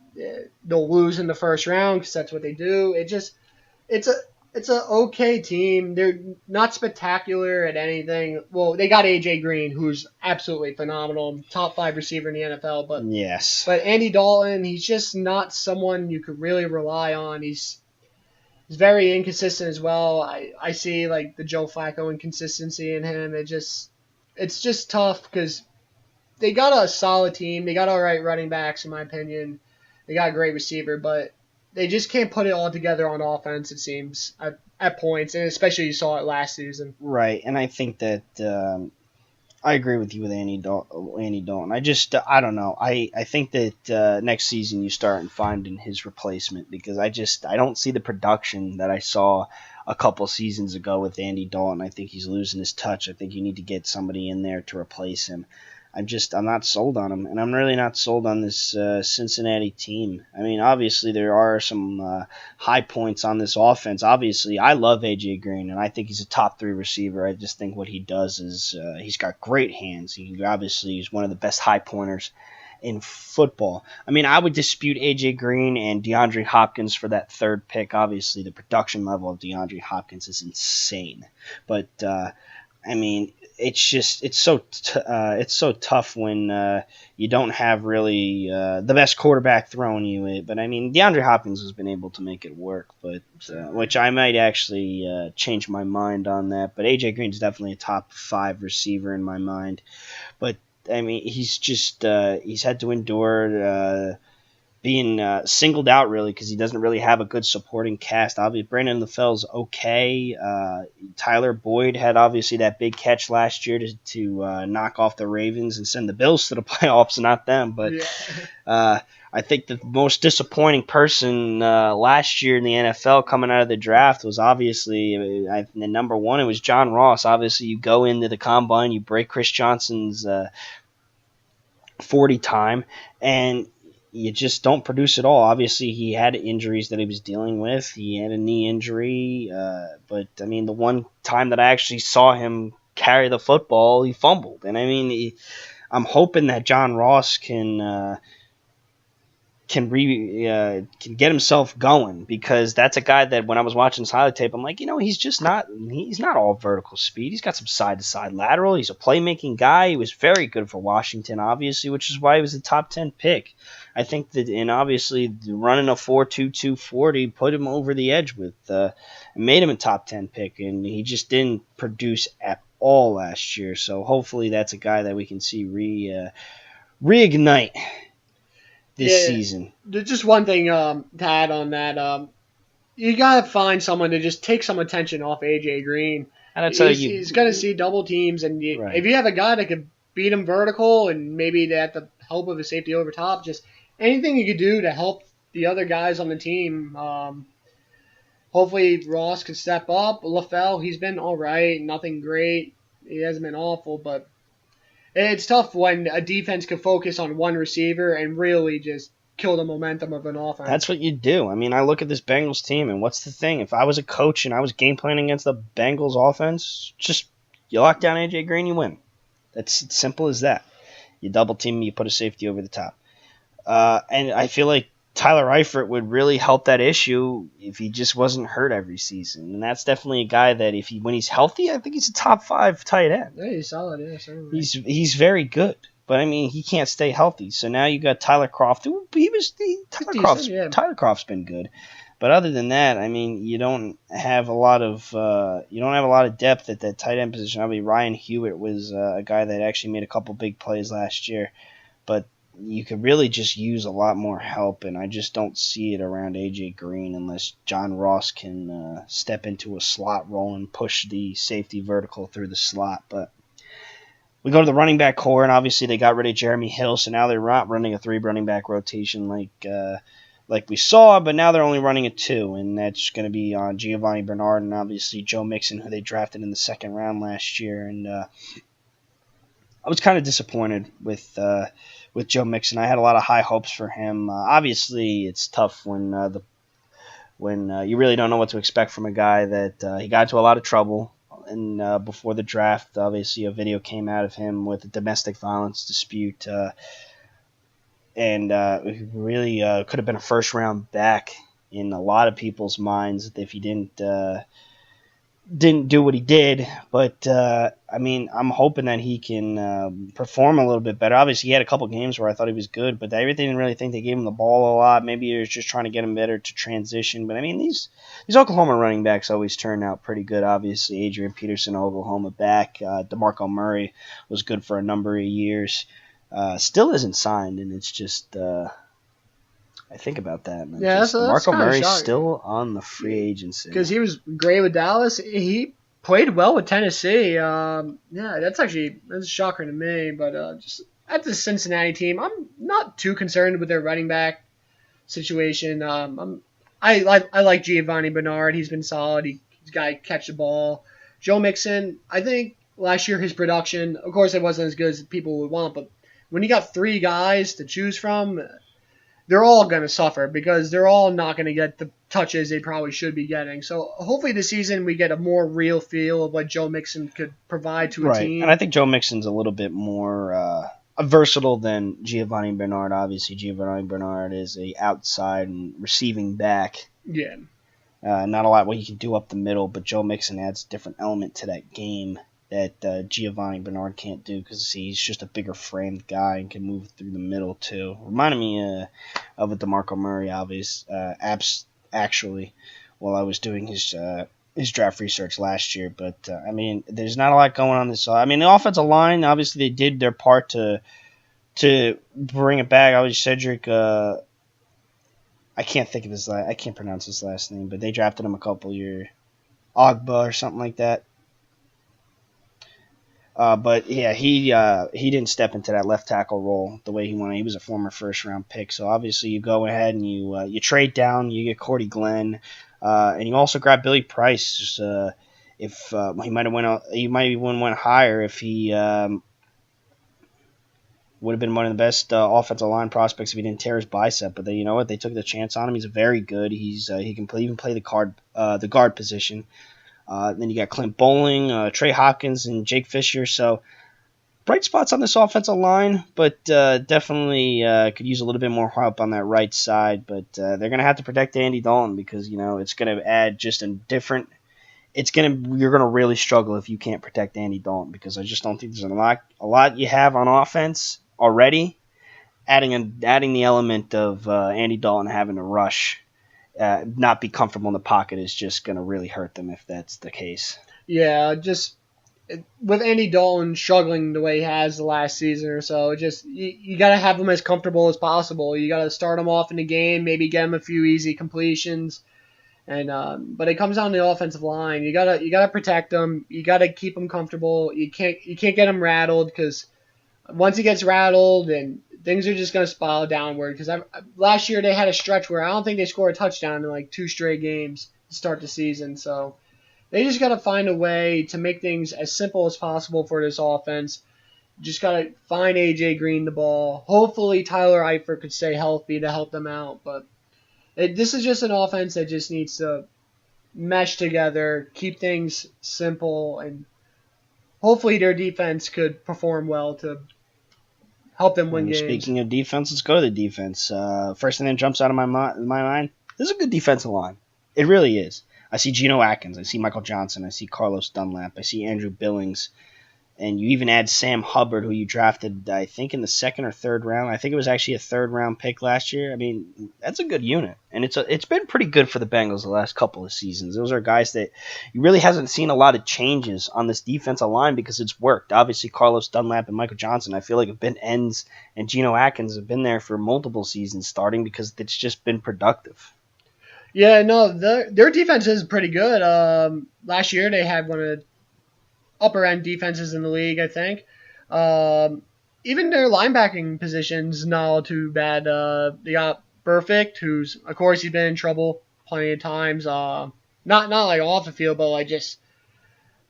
They'll lose in the first round because that's what they do. It's an okay team. They're not spectacular at anything. Well, they got AJ Green, who's absolutely phenomenal, top 5 receiver in the NFL. But yes, but Andy Dalton, he's just not someone you could really rely on. He's very inconsistent as well. I see like the Joe Flacco inconsistency in him. It's just tough because they got a solid team. They got all right running backs, in my opinion. They got a great receiver, but they just can't put it all together on offense, it seems, at points, and especially you saw it last season. Right, and I think that I agree with you with Andy Dalton. I don't know. I think that next season you start finding his replacement, because I don't see the production that I saw a couple seasons ago with Andy Dalton. I think he's losing his touch. I think you need to get somebody in there to replace him. I'm not sold on him, and I'm really not sold on this Cincinnati team. I mean, obviously there are some high points on this offense. Obviously, I love AJ Green, and I think he's a top 3 receiver. I just think what he does is he's got great hands. He's one of the best high pointers in football. I mean, I would dispute AJ Green and DeAndre Hopkins for that 3rd pick. Obviously, the production level of DeAndre Hopkins is insane, but I mean, it's so tough when you don't have really the best quarterback throwing you it. But I mean, DeAndre Hopkins has been able to make it work, but which I might actually change my mind on that. But AJ Green's definitely a top 5 receiver in my mind. But I mean, he's had to endure being singled out, really, because he doesn't really have a good supporting cast. Obviously, Brandon LaFell's okay. Tyler Boyd had obviously that big catch last year to knock off the Ravens and send the Bills to the playoffs, not them. But I think the most disappointing person last year in the NFL coming out of the draft was obviously the number one. It was John Ross. Obviously, you go into the combine, you break Chris Johnson's 40 time, and you just don't produce at all. Obviously, he had injuries that he was dealing with. He had a knee injury, but I mean, the one time that I actually saw him carry the football, he fumbled. And I mean, I'm hoping that John Ross can get himself going, because that's a guy that when I was watching his highlight tape, I'm like, he's not all vertical speed. He's got some side-to-side lateral. He's a playmaking guy. He was very good for Washington, obviously, which is why he was a top 10 pick. I think that, and obviously running a 4.22 40 put him over the edge made him a top 10 pick, and he just didn't produce at all last year. So hopefully that's a guy that we can see reignite this season. Just one thing to add on that. You got to find someone to just take some attention off AJ Green. And he's going to see double teams, and if you have a guy that could beat him vertical, and maybe they have the help of a safety over top, just anything you could do to help the other guys on the team. Hopefully Ross could step up. LaFell, he's been all right, nothing great. He hasn't been awful, but it's tough when a defense can focus on one receiver and really just kill the momentum of an offense. That's what you do. I mean, I look at this Bengals team, and what's the thing? If I was a coach and I was game planning against the Bengals offense, just you lock down AJ Green, you win. It's simple as that. You double team, you put a safety over the top. And I feel like Tyler Eifert would really help that issue if he just wasn't hurt every season. And that's definitely a guy that when he's healthy, I think he's a top 5 tight end. Yeah, he's solid. Yeah, certainly. He's very good. But I mean, he can't stay healthy. So now you got Tyler Croft. Tyler Croft's been good. But other than that, I mean, you don't have a lot of depth at that tight end position. I mean, Ryan Hewitt was a guy that actually made a couple big plays last year, but you could really just use a lot more help, and I just don't see it around AJ Green unless John Ross can step into a slot role and push the safety vertical through the slot. But we go to the running back core, and obviously they got rid of Jeremy Hill, so now they're not running a 3 running back rotation like we saw, but now they're only running a 2, and that's going to be on Giovanni Bernard and obviously Joe Mixon, who they drafted in the 2nd round last year. And I was kind of disappointed with Joe Mixon. I had a lot of high hopes for him. Obviously, it's tough when you really don't know what to expect from a guy that he got into a lot of trouble. And before the draft, obviously a video came out of him with a domestic violence dispute. And he really could have been a first-round back in a lot of people's minds if he didn't do what he did. But, I mean, I'm hoping that he can perform a little bit better. Obviously, he had a couple games where I thought he was good, but I really didn't really think they gave him the ball a lot. Maybe he was just trying to get him better to transition. But, I mean, these Oklahoma running backs always turn out pretty good. Obviously, Adrian Peterson, Oklahoma back. DeMarco Murray was good for a number of years. Still isn't signed, and it's just I think about that. And that's Marco Murray's shocking. Still on the free agency because he was great with Dallas. He played well with Tennessee. That's a shocker to me. But just at the Cincinnati team, I'm not too concerned with their running back situation. I like Giovanni Bernard. He's been solid. He's a guy who catch the ball. Joe Mixon, I think last year his production, of course, it wasn't as good as people would want, but when you got 3 guys to choose from, they're all going to suffer because they're all not going to get the touches they probably should be getting. So hopefully this season we get a more real feel of what Joe Mixon could provide to a team. And I think Joe Mixon's a little bit more versatile than Giovanni Bernard. Obviously, Giovanni Bernard is a outside and receiving back. Yeah. Not a lot what he can do up the middle, but Joe Mixon adds a different element to that game that Giovanni Bernard can't do because he's just a bigger framed guy and can move through the middle too. Reminded me of a DeMarco Murray, actually, while I was doing his draft research last year. But I mean, there's not a lot going on this side. I mean, the offensive line, obviously, they did their part to bring it back. Obviously, Cedric. I can't pronounce his last name, but they drafted him a couple years. Ogba or something like that. But yeah, he didn't step into that left tackle role the way he wanted. He was a former first round pick, so obviously you go ahead and you trade down, you get Cordy Glenn, and you also grab Billy Price. If he might have went higher if he would have been one of the best offensive line prospects if he didn't tear his bicep. But you know what? They took the chance on him. He's very good. He can even play the guard position. Then you got Clint Bowling, Trey Hopkins, and Jake Fisher. So bright spots on this offensive line, but definitely could use a little bit more help on that right side. But they're going to have to protect Andy Dalton because it's going to add just a different. You're going to really struggle if you can't protect Andy Dalton because I just don't think there's a lot you have on offense already. Adding the element of Andy Dalton having to rush. Not be comfortable in the pocket is just going to really hurt them if that's the case. Yeah, just with Andy Dalton struggling the way he has the last season or so, you got to have him as comfortable as possible. You got to start him off in the game, maybe get him a few easy completions, but it comes down to the offensive line. You gotta protect him. You got to keep him comfortable. You can't get him rattled because once he gets rattled and things are just going to spiral downward because last year they had a stretch where I don't think they scored a touchdown in like 2 straight games to start the season. So they just got to find a way to make things as simple as possible for this offense. Just got to find A.J. Green the ball. Hopefully Tyler Eifert could stay healthy to help them out. But this is just an offense that just needs to mesh together, keep things simple, and hopefully their defense could perform well to help them win games. Speaking of defense, let's go to the defense. First thing that jumps out of my mind, this is a good defensive line. It really is. I see Geno Atkins. I see Michael Johnson. I see Carlos Dunlap. I see Andrew Billings. And you even add Sam Hubbard, who you drafted, I think, in the second or third round. I think it was actually a third-round pick last year. I mean, that's a good unit. And it's been pretty good for the Bengals the last couple of seasons. Those are guys that you really hasn't seen a lot of changes on this defensive line because it's worked. Obviously, Carlos Dunlap and Michael Johnson, I feel like have been ends, and Geno Atkins have been there for multiple seasons starting because it's just been productive. Yeah, no, their defense is pretty good. Last year they had one of the upper end defenses in the league, I think. Even their linebacking position's not too bad. They got Perfect, who's of course he's been in trouble plenty of times. Not like off the field, but like just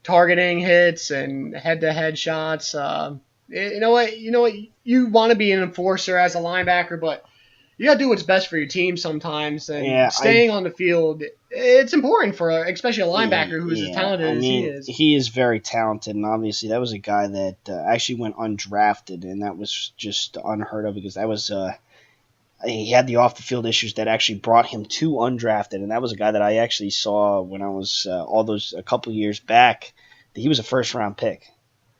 targeting hits and head to head shots. You know what? You want to be an enforcer as a linebacker, but you gotta do what's best for your team sometimes. And staying on the field, it's important for especially a linebacker who's as talented as he is. He is very talented, and obviously that was a guy that actually went undrafted, and that was just unheard of because that was he had the off the field issues that actually brought him to undrafted, and that was a guy that I actually saw when I was a couple years back. That he was a first round pick.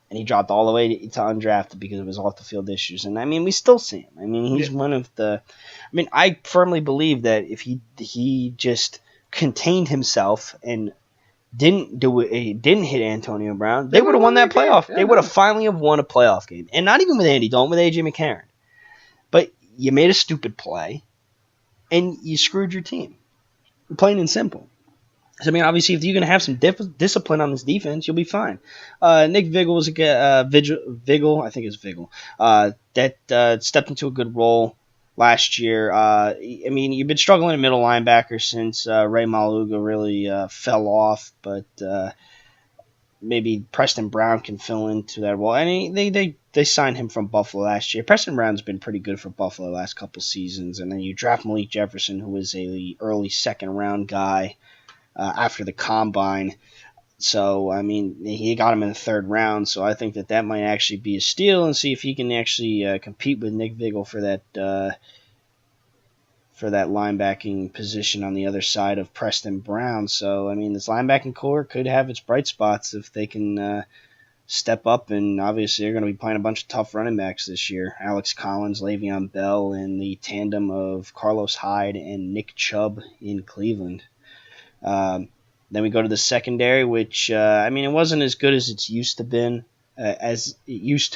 And he dropped all the way to undrafted because of his off-the-field issues. And, I mean, we still see him. I mean, he's one of the – I mean, I firmly believe that if he just contained himself and didn't hit Antonio Brown, they would have won that playoff. They would have finally have won a playoff game. And not even with Andy Dalton, with A.J. McCarron. But you made a stupid play, and you screwed your team. Plain and simple. So, I mean, obviously, if you're going to have some discipline on this defense, you'll be fine. Nick Vigil was Vigil, I think it's Vigil, that stepped into a good role last year. I mean, you've been struggling in middle linebacker since Ray Maluga really fell off, but maybe Preston Brown can fill into that role. And they signed him from Buffalo last year. Preston Brown's been pretty good for Buffalo the last couple seasons, and then you draft Malik Jefferson, who was a early second-round guy. After the combine. So, I mean, he got him in the third round, so I think that might actually be a steal and see if he can actually compete with Nick Vigil for that linebacking position on the other side of Preston Brown. So, I mean, this linebacking core could have its bright spots if they can step up, and obviously they're going to be playing a bunch of tough running backs this year. Alex Collins, Le'Veon Bell, and the tandem of Carlos Hyde and Nick Chubb in Cleveland. Then we go to the secondary, which I mean, it wasn't as good as it used to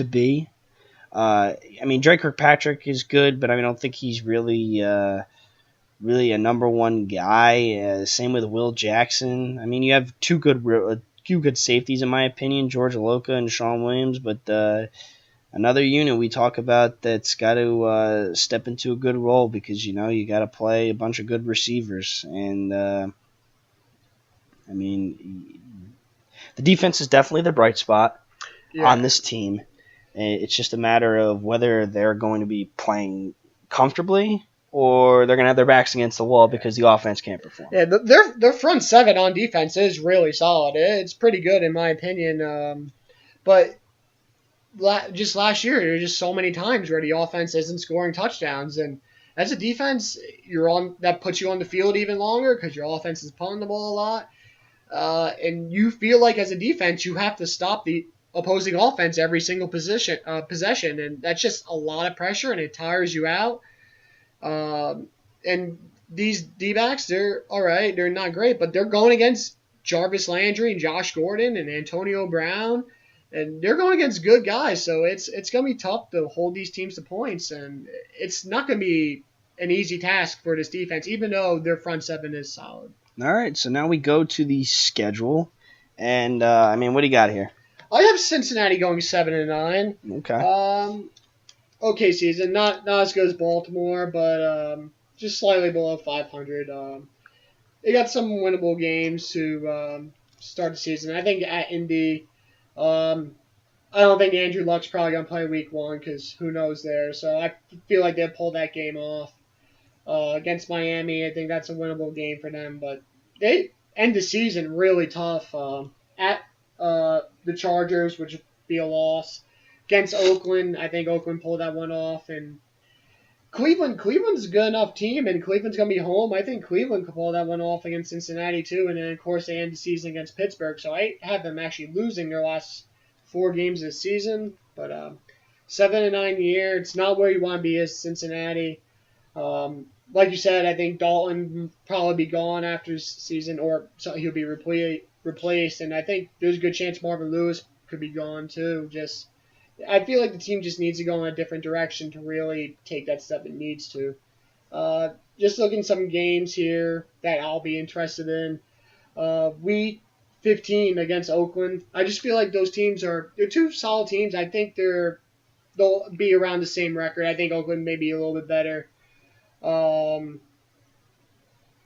be. I mean, Drake Kirkpatrick is good, but I don't think he's really a number one guy. Same with Will Jackson. I mean, you have two good safeties in my opinion, George Aloka and Sean Williams, but another unit we talk about that's got to step into a good role because you got to play a bunch of good receivers and. I mean, the defense is definitely the bright spot on this team. It's just a matter of whether they're going to be playing comfortably or they're going to have their backs against the wall because the offense can't perform. Yeah, their front seven on defense is really solid. It's pretty good in my opinion. But just last year, there were just so many times where the offense isn't scoring touchdowns, and as a defense, that puts you on the field even longer because your offense is punting the ball a lot. And you feel like as a defense, you have to stop the opposing offense every single possession, and that's just a lot of pressure, and it tires you out. And these D-backs, they're all right. They're not great, but they're going against Jarvis Landry and Josh Gordon and Antonio Brown, and they're going against good guys. So it's going to be tough to hold these teams to points, and it's not going to be an easy task for this defense, even though their front seven is solid. All right, so now we go to the schedule, and I mean, what do you got here? I have Cincinnati going 7-9. Okay. Okay season, not as good as Baltimore, but just slightly below 500. They got some winnable games to start the season. I think at Indy, I don't think Andrew Luck's probably gonna play Week 1 because who knows there. So I feel like they'll pull that game off. Against Miami, I think that's a winnable game for them, but they end the season really tough. At the Chargers, which would be a loss. Against Oakland, I think Oakland pulled that one off, and Cleveland's a good enough team, and Cleveland's gonna be home. I think Cleveland could pull that one off against Cincinnati too, and then of course they end the season against Pittsburgh. So I have them actually losing their last 4 games this season. But 7-9 year, it's not where you want to be as Cincinnati. Like you said, I think Dalton will probably be gone after this season, or so he'll be replaced, and I think there's a good chance Marvin Lewis could be gone too. I feel like the team just needs to go in a different direction to really take that step it needs to. Just looking at some games here that I'll be interested in. Week 15 against Oakland. I just feel like those teams they're two solid teams. I think they'll be around the same record. I think Oakland may be a little bit better.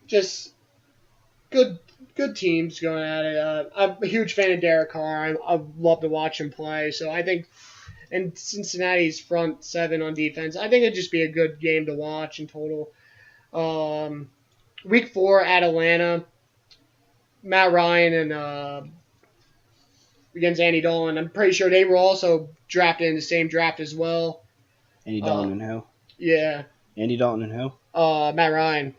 Just good teams going at it. I'm a huge fan of Derek Carr. I love to watch him play. So I think, and Cincinnati's front seven on defense, I think it'd just be a good game to watch in total. Week 4 at Atlanta, Matt Ryan and against Andy Dalton. I'm pretty sure they were also drafted in the same draft as well. Andy Dalton and who? Yeah. Andy Dalton and who? Matt Ryan.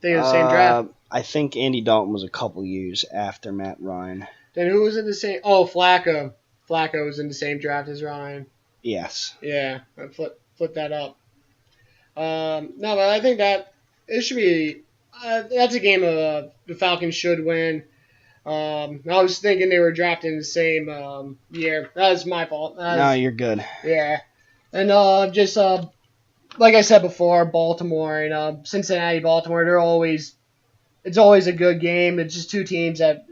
They were the same draft. I think Andy Dalton was a couple years after Matt Ryan. Then who was in the same? Oh, Flacco. Flacco was in the same draft as Ryan. Yes. Yeah, I flip that up. No, but I think that it should be. That's a game the Falcons should win. I was thinking they were drafted in the same year. That was my fault. No, you're good. Yeah, and just like I said before, Baltimore and Cincinnati, Baltimore, it's always a good game. It's just two teams that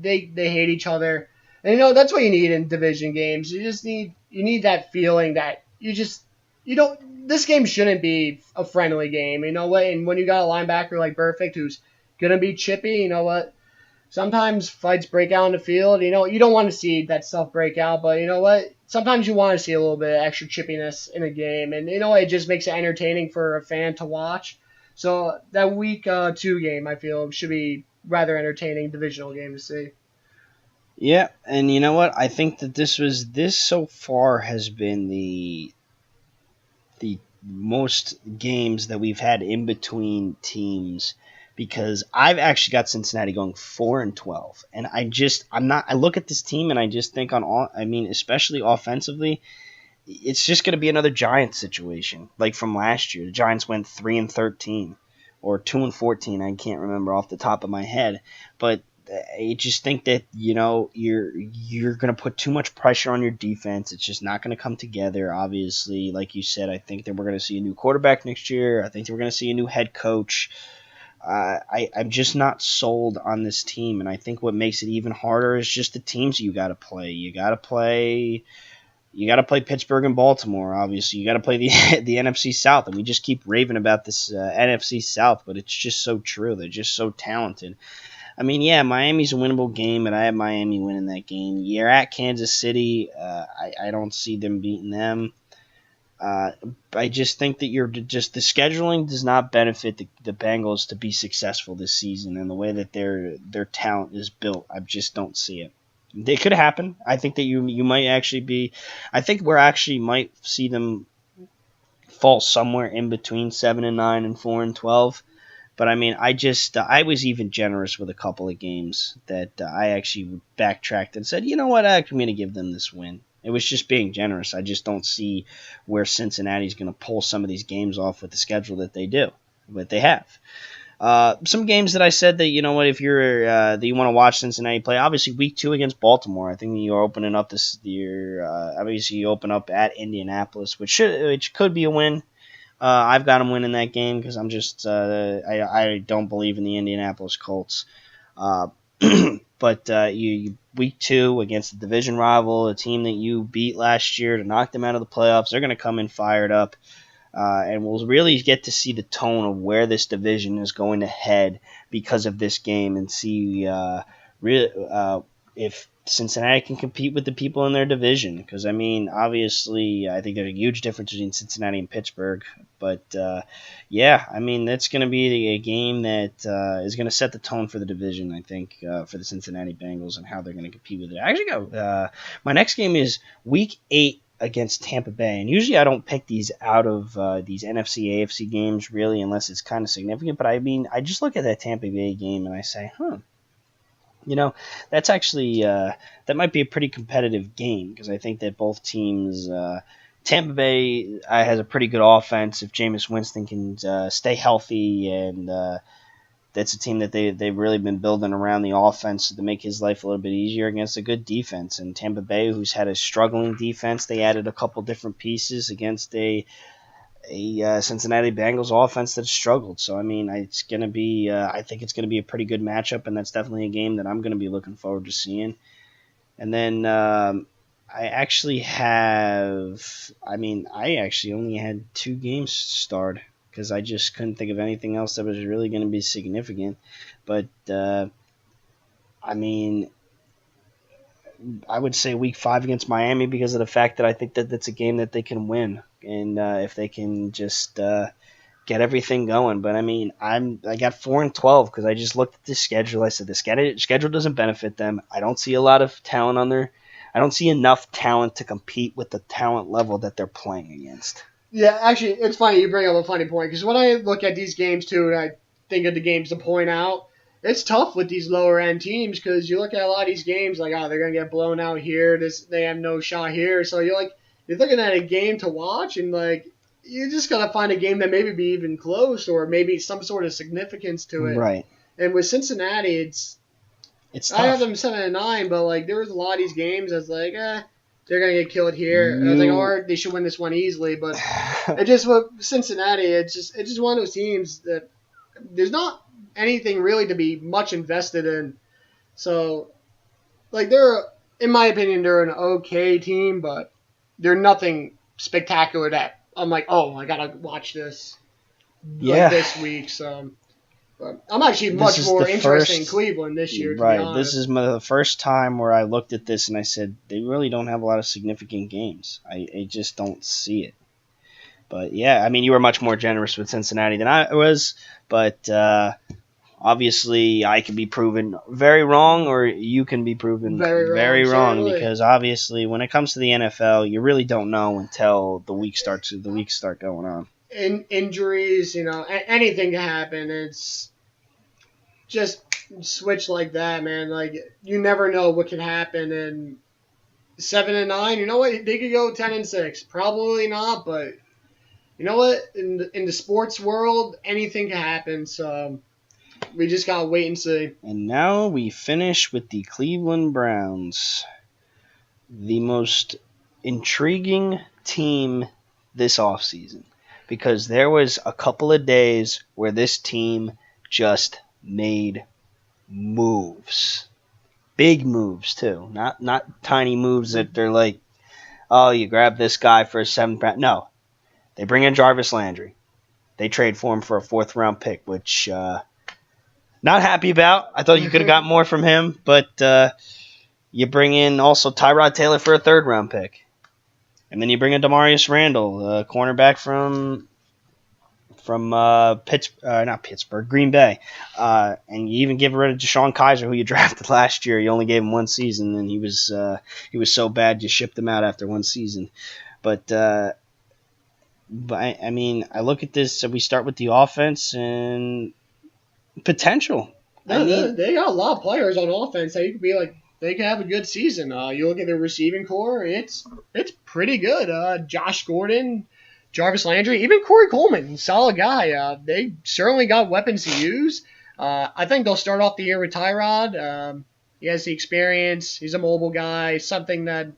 they hate each other, and that's what you need in division games. You need that feeling that this game shouldn't be a friendly game. You know what? And when you got a linebacker like Burfict who's gonna be chippy, you know what? Sometimes fights break out in the field. You don't want to see that stuff break out, but you know what? Sometimes you want to see a little bit of extra chippiness in a game, and it just makes it entertaining for a fan to watch. So that week 2 game, I feel, should be rather entertaining divisional game to see. Yeah, and you know what? I think that this so far has been the most games that we've had in between teams, because I've actually got Cincinnati going 4-12, and I look at this team and I just think especially offensively, it's just going to be another Giants situation like from last year. The Giants went 3-13 or 2-14. I can't remember off the top of my head, but I just think that you're going to put too much pressure on your defense. It's just not going to come together. Obviously, like you said, I think that we're going to see a new quarterback next year. I think that we're going to see a new head coach. I'm just not sold on this team, and I think what makes it even harder is just the teams you got to play. You got to play Pittsburgh and Baltimore. Obviously, you got to play the NFC South, and we just keep raving about this NFC South, but it's just so true. They're just so talented. I mean, yeah, Miami's a winnable game, but I have Miami winning that game. You're at Kansas City. I don't see them beating them. I just think that the scheduling does not benefit the Bengals to be successful this season, and the way that their talent is built, I just don't see it. It could happen. I think that you might actually be. I think we might see them fall somewhere in between 7-9 and 4-12. But I mean, I was even generous with a couple of games that I actually backtracked and said, you know what, I'm going to give them this win. It was just being generous. I just don't see where Cincinnati's going to pull some of these games off with the schedule that they have. Some games that I said that, you know what, if you're that you want to watch Cincinnati play, obviously week 2 against Baltimore. I think you're opening up this year. Obviously, you open up at Indianapolis, which could be a win. I've got them winning that game because I'm just I don't believe in the Indianapolis Colts. But you week 2 against the division rival, a team that you beat last year to knock them out of the playoffs, they're going to come in fired up. And we'll really get to see the tone of where this division is going to head because of this game, and see if Cincinnati can compete with the people in their division. Because, I mean, obviously, I think there's a huge difference between Cincinnati and Pittsburgh. But, yeah, I mean, that's going to be a game that is going to set the tone for the division, I think, for the Cincinnati Bengals and how they're going to compete with it. I actually got my next game is Week 8 against Tampa Bay. And usually I don't pick these out of these NFC, AFC games, really, unless it's kind of significant. But, I mean, I just look at that Tampa Bay game and I say, that's actually that might be a pretty competitive game because I think that both teams, Tampa Bay has a pretty good offense if Jameis Winston can stay healthy, and that's a team that they've really been building around the offense to make his life a little bit easier against a good defense. And Tampa Bay, who's had a struggling defense, they added a couple different pieces against a Cincinnati Bengals offense that struggled. So, I mean, it's going to be, I think it's going to be a pretty good matchup, and that's definitely a game that I'm going to be looking forward to seeing. And then I actually only had 2 games starred because I just couldn't think of anything else that was really going to be significant. But, I mean, I would say Week 5 against Miami because of the fact that I think that that's a game that they can win. And if they can just get everything going. But, I mean, I got 4-12 because I just looked at the schedule. I said the schedule doesn't benefit them. I don't see a lot of talent on there. I don't see enough talent to compete with the talent level that they're playing against. Yeah, actually, it's funny you bring up a funny point because when I look at these games, too, and I think of the games to point out, it's tough with these lower-end teams because you look at a lot of these games like, they're going to get blown out here. They have no shot here. So you're looking at a game to watch, and you just gotta find a game that maybe be even close or maybe some sort of significance to it. Right. And with Cincinnati, it's tough. I have them 7-9, but there was a lot of these games that's they're gonna get killed here. And I was or they should win this one easily. But it just with Cincinnati, it's just one of those teams that there's not anything really to be much invested in. So they're, in my opinion, they're an okay team, but they're nothing spectacular that I'm like, I gotta watch this this week. So, but I'm actually much more interested in Cleveland this year. Right. This is the first time where I looked at this and I said they really don't have a lot of significant games. I just don't see it. But yeah, I mean, you were much more generous with Cincinnati than I was, but obviously, I can be proven very wrong, or you can be proven very wrong because obviously, when it comes to the NFL, you really don't know until the weeks start going on. Injuries, anything can happen. It's just switch like that, man. You never know what can happen. And 7-9, you know what? They could go 10-6. Probably not, but you know what? In the sports world, anything can happen. So. We just gotta wait and see. And now we finish with the Cleveland Browns, the most intriguing team this offseason, because there was a couple of days where this team just made moves. Big moves, too. Not tiny moves that they're like, you grab this guy for a 7th round. No. They bring in Jarvis Landry. They trade for him for a 4th-round pick, which... not happy about. I thought you could have got more from him, but you bring in also Tyrod Taylor for a 3rd-round pick. And then you bring in Demarius Randall, a cornerback from Green Bay. And you even give rid of Deshaun Kaiser, who you drafted last year. You only gave him 1 season, and he was so bad you shipped him out after 1 season. But I mean, I look at this, so we start with the offense and potential. They got a lot of players on offense that you could be they could have a good season. You look at their receiving core, it's pretty good. Josh Gordon, Jarvis Landry, even Corey Coleman, solid guy. They certainly got weapons to use. I think they'll start off the year with Tyrod. He has the experience. He's a mobile guy, something that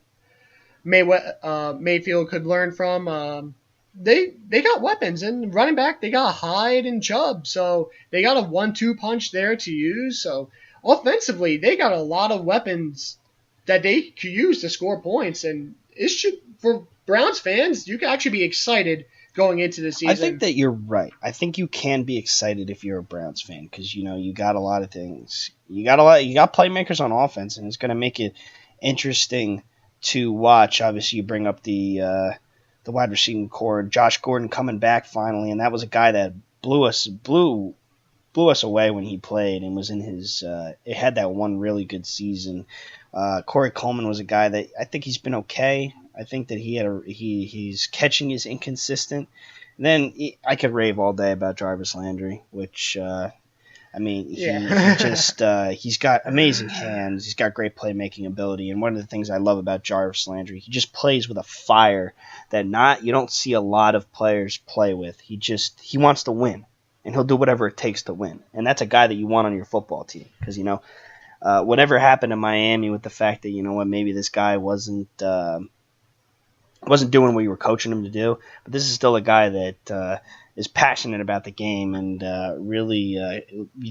Mayfield could learn from. They got weapons, and running back, they got Hyde and Chubb, so they got a 1-2 punch there to use. So offensively, they got a lot of weapons that they could use to score points, and for Browns fans, you can actually be excited going into the season. I think that you're right. I think you can be excited if you're a Browns fan because you got a lot of things. You got playmakers on offense, and it's going to make it interesting to watch. Obviously, you bring up the wide receiving core, Josh Gordon coming back finally, and that was a guy that blew us away when he played and was in his. It had that one really good season. Corey Coleman was a guy that I think he's been okay. I think that he's catching is inconsistent. And then I could rave all day about Jarvis Landry, which he just he's got amazing hands. He's got great playmaking ability, and one of the things I love about Jarvis Landry, he just plays with a fire that you don't see a lot of players play with. He wants to win, and he'll do whatever it takes to win. And that's a guy that you want on your football team because whatever happened in Miami with the fact that maybe this guy wasn't doing what you were coaching him to do, but this is still a guy that is passionate about the game, and really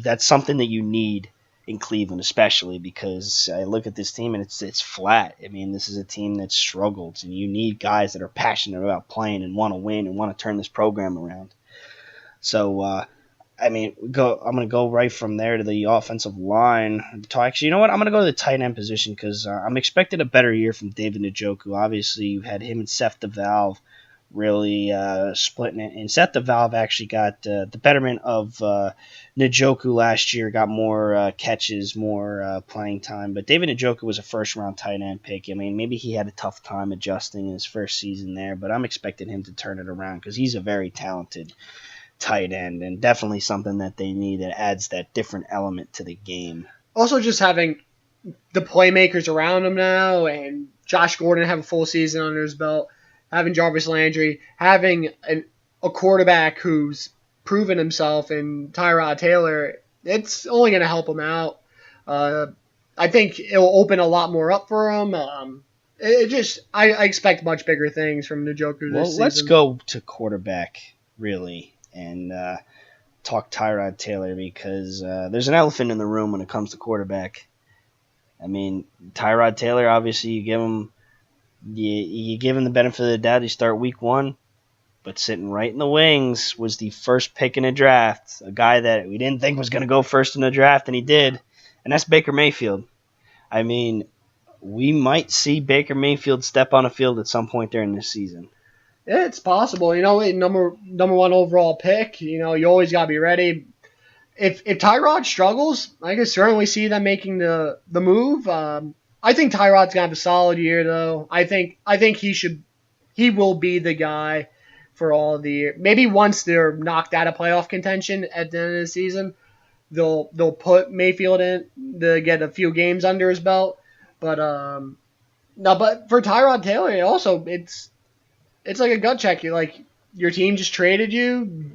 that's something that you need in Cleveland, especially because I look at this team and it's flat. I mean, this is a team that struggles, and you need guys that are passionate about playing and want to win and want to turn this program around. So, I'm going to go right from there to the offensive line. Actually, you know what? I'm going to go to the tight end position because I'm expecting a better year from David Njoku. Obviously, you've had him and Seth DeValve really splitting it. And Seth DeValve actually got the betterment of Njoku last year, got more catches, more playing time. But David Njoku was a first-round tight end pick. I mean, maybe he had a tough time adjusting in his first season there, but I'm expecting him to turn it around because he's a very talented tight end and definitely something that they need that adds that different element to the game. Also, just having the playmakers around him now and Josh Gordon have a full season under his belt, having Jarvis Landry, having a quarterback who's proven himself in Tyrod Taylor, it's only going to help him out. I think it will open a lot more up for him. I expect much bigger things from Njoku this season. Let's go to quarterback, really, and talk Tyrod Taylor because there's an elephant in the room when it comes to quarterback. I mean, Tyrod Taylor, obviously, you give him the benefit of the doubt. You start week 1, but sitting right in the wings was the first pick in a draft, a guy that we didn't think was going to go first in the draft, and he did, and that's Baker Mayfield. I mean, we might see Baker Mayfield step on a field at some point during this season. Yeah, it's possible. Number 1 overall pick. You always gotta be ready. If Tyrod struggles, I can certainly see them making the move. I think Tyrod's gonna have a solid year, though. I think he will be the guy for all of the year. Maybe once they're knocked out of playoff contention at the end of the season, they'll put Mayfield in to get a few games under his belt. But but for Tyrod Taylor, also it's like a gut check. Your team just traded you.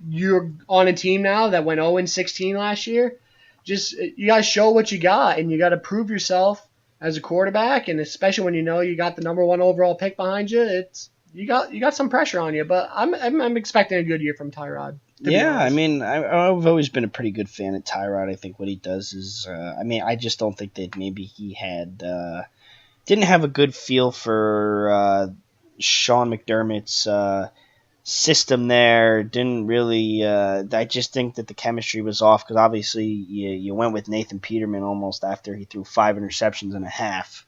You're on a team now that went 0-16 last year. You gotta show what you got, and you gotta prove yourself as a quarterback. And especially when you got the number 1 overall pick behind you, you got some pressure on you. But I'm expecting a good year from Tyrod. Yeah, I mean, I've always been a pretty good fan of Tyrod. I think what he does is, I just don't think that maybe he didn't have a good feel for Sean McDermott's system there. Didn't really. I just think that the chemistry was off because obviously you went with Nathan Peterman almost after he threw 5 interceptions and a half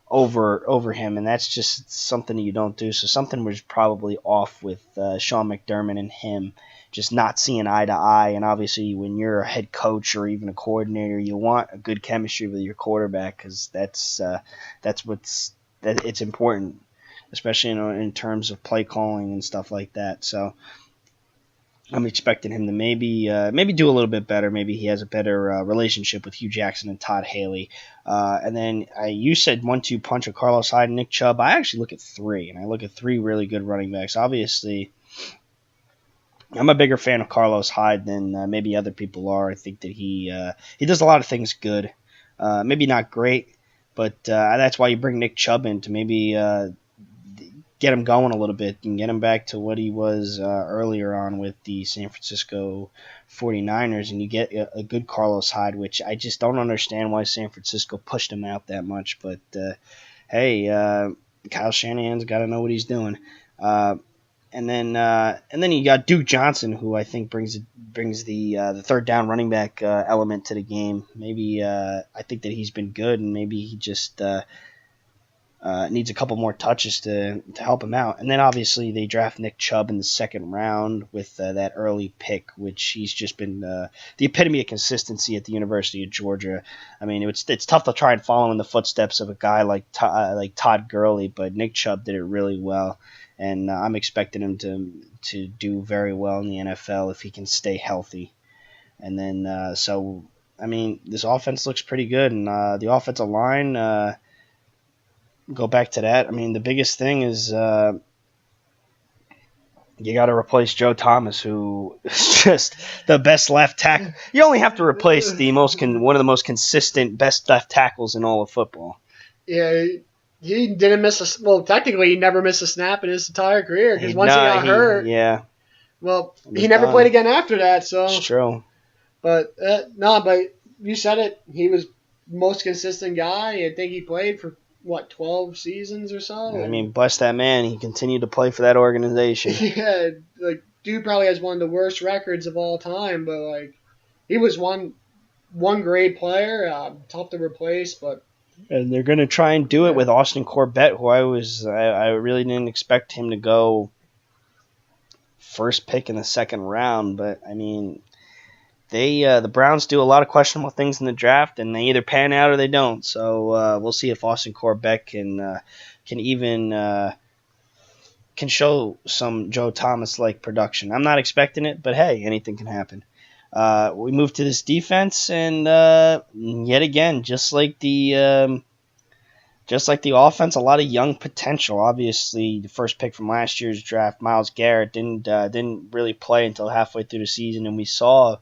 over him, and that's just something that you don't do. So something was probably off with Sean McDermott and him just not seeing eye to eye. And obviously, when you're a head coach or even a coordinator, you want a good chemistry with your quarterback because it's important, especially in terms of play calling and stuff like that. So I'm expecting him to maybe do a little bit better. Maybe he has a better relationship with Hugh Jackson and Todd Haley. And then you said 1-2 punch of Carlos Hyde and Nick Chubb. I actually look at 3, and I look at 3 really good running backs. Obviously, I'm a bigger fan of Carlos Hyde than maybe other people are. I think that he does a lot of things good. Maybe not great, but that's why you bring Nick Chubb in to maybe get him going a little bit and get him back to what he was earlier on with the San Francisco 49ers, and you get a good Carlos Hyde, which I just don't understand why San Francisco pushed him out that much. But, hey, Kyle Shanahan's got to know what he's doing. and then you got Duke Johnson, who I think brings the third down running back element to the game. Maybe I think that he's been good, and maybe he just needs a couple more touches to help him out. And then obviously they draft Nick Chubb in the second round with that early pick, which he's just been the epitome of consistency at the University of Georgia. I mean, it's tough to try and follow in the footsteps of a guy like Todd Gurley, but Nick Chubb did it really well. And I'm expecting him to do very well in the NFL if he can stay healthy. And then, so, I mean, this offense looks pretty good. And the offensive line, go back to that. I mean, the biggest thing is you got to replace Joe Thomas, who is just the best left tackle. You only have to replace one of the most consistent, best left tackles in all of football. Yeah, he didn't miss technically he never missed a snap in his entire career because once he got hurt, he never played again after that. So it's true. But but you said it. He was the most consistent guy. I think he played for 12 seasons or so. I mean, bless that man. He continued to play for that organization. Yeah, dude probably has one of the worst records of all time, but he was one great player, tough to replace, but. And they're going to try and do it with Austin Corbett, who I really didn't expect him to go first pick in the second round. But, I mean, the Browns do a lot of questionable things in the draft, and they either pan out or they don't. So we'll see if Austin Corbett can show some Joe Thomas-like production. I'm not expecting it, but, hey, anything can happen. We move to this defense, and yet again, just like the offense, a lot of young potential. Obviously, the first pick from last year's draft, Myles Garrett, didn't really play until halfway through the season, and we saw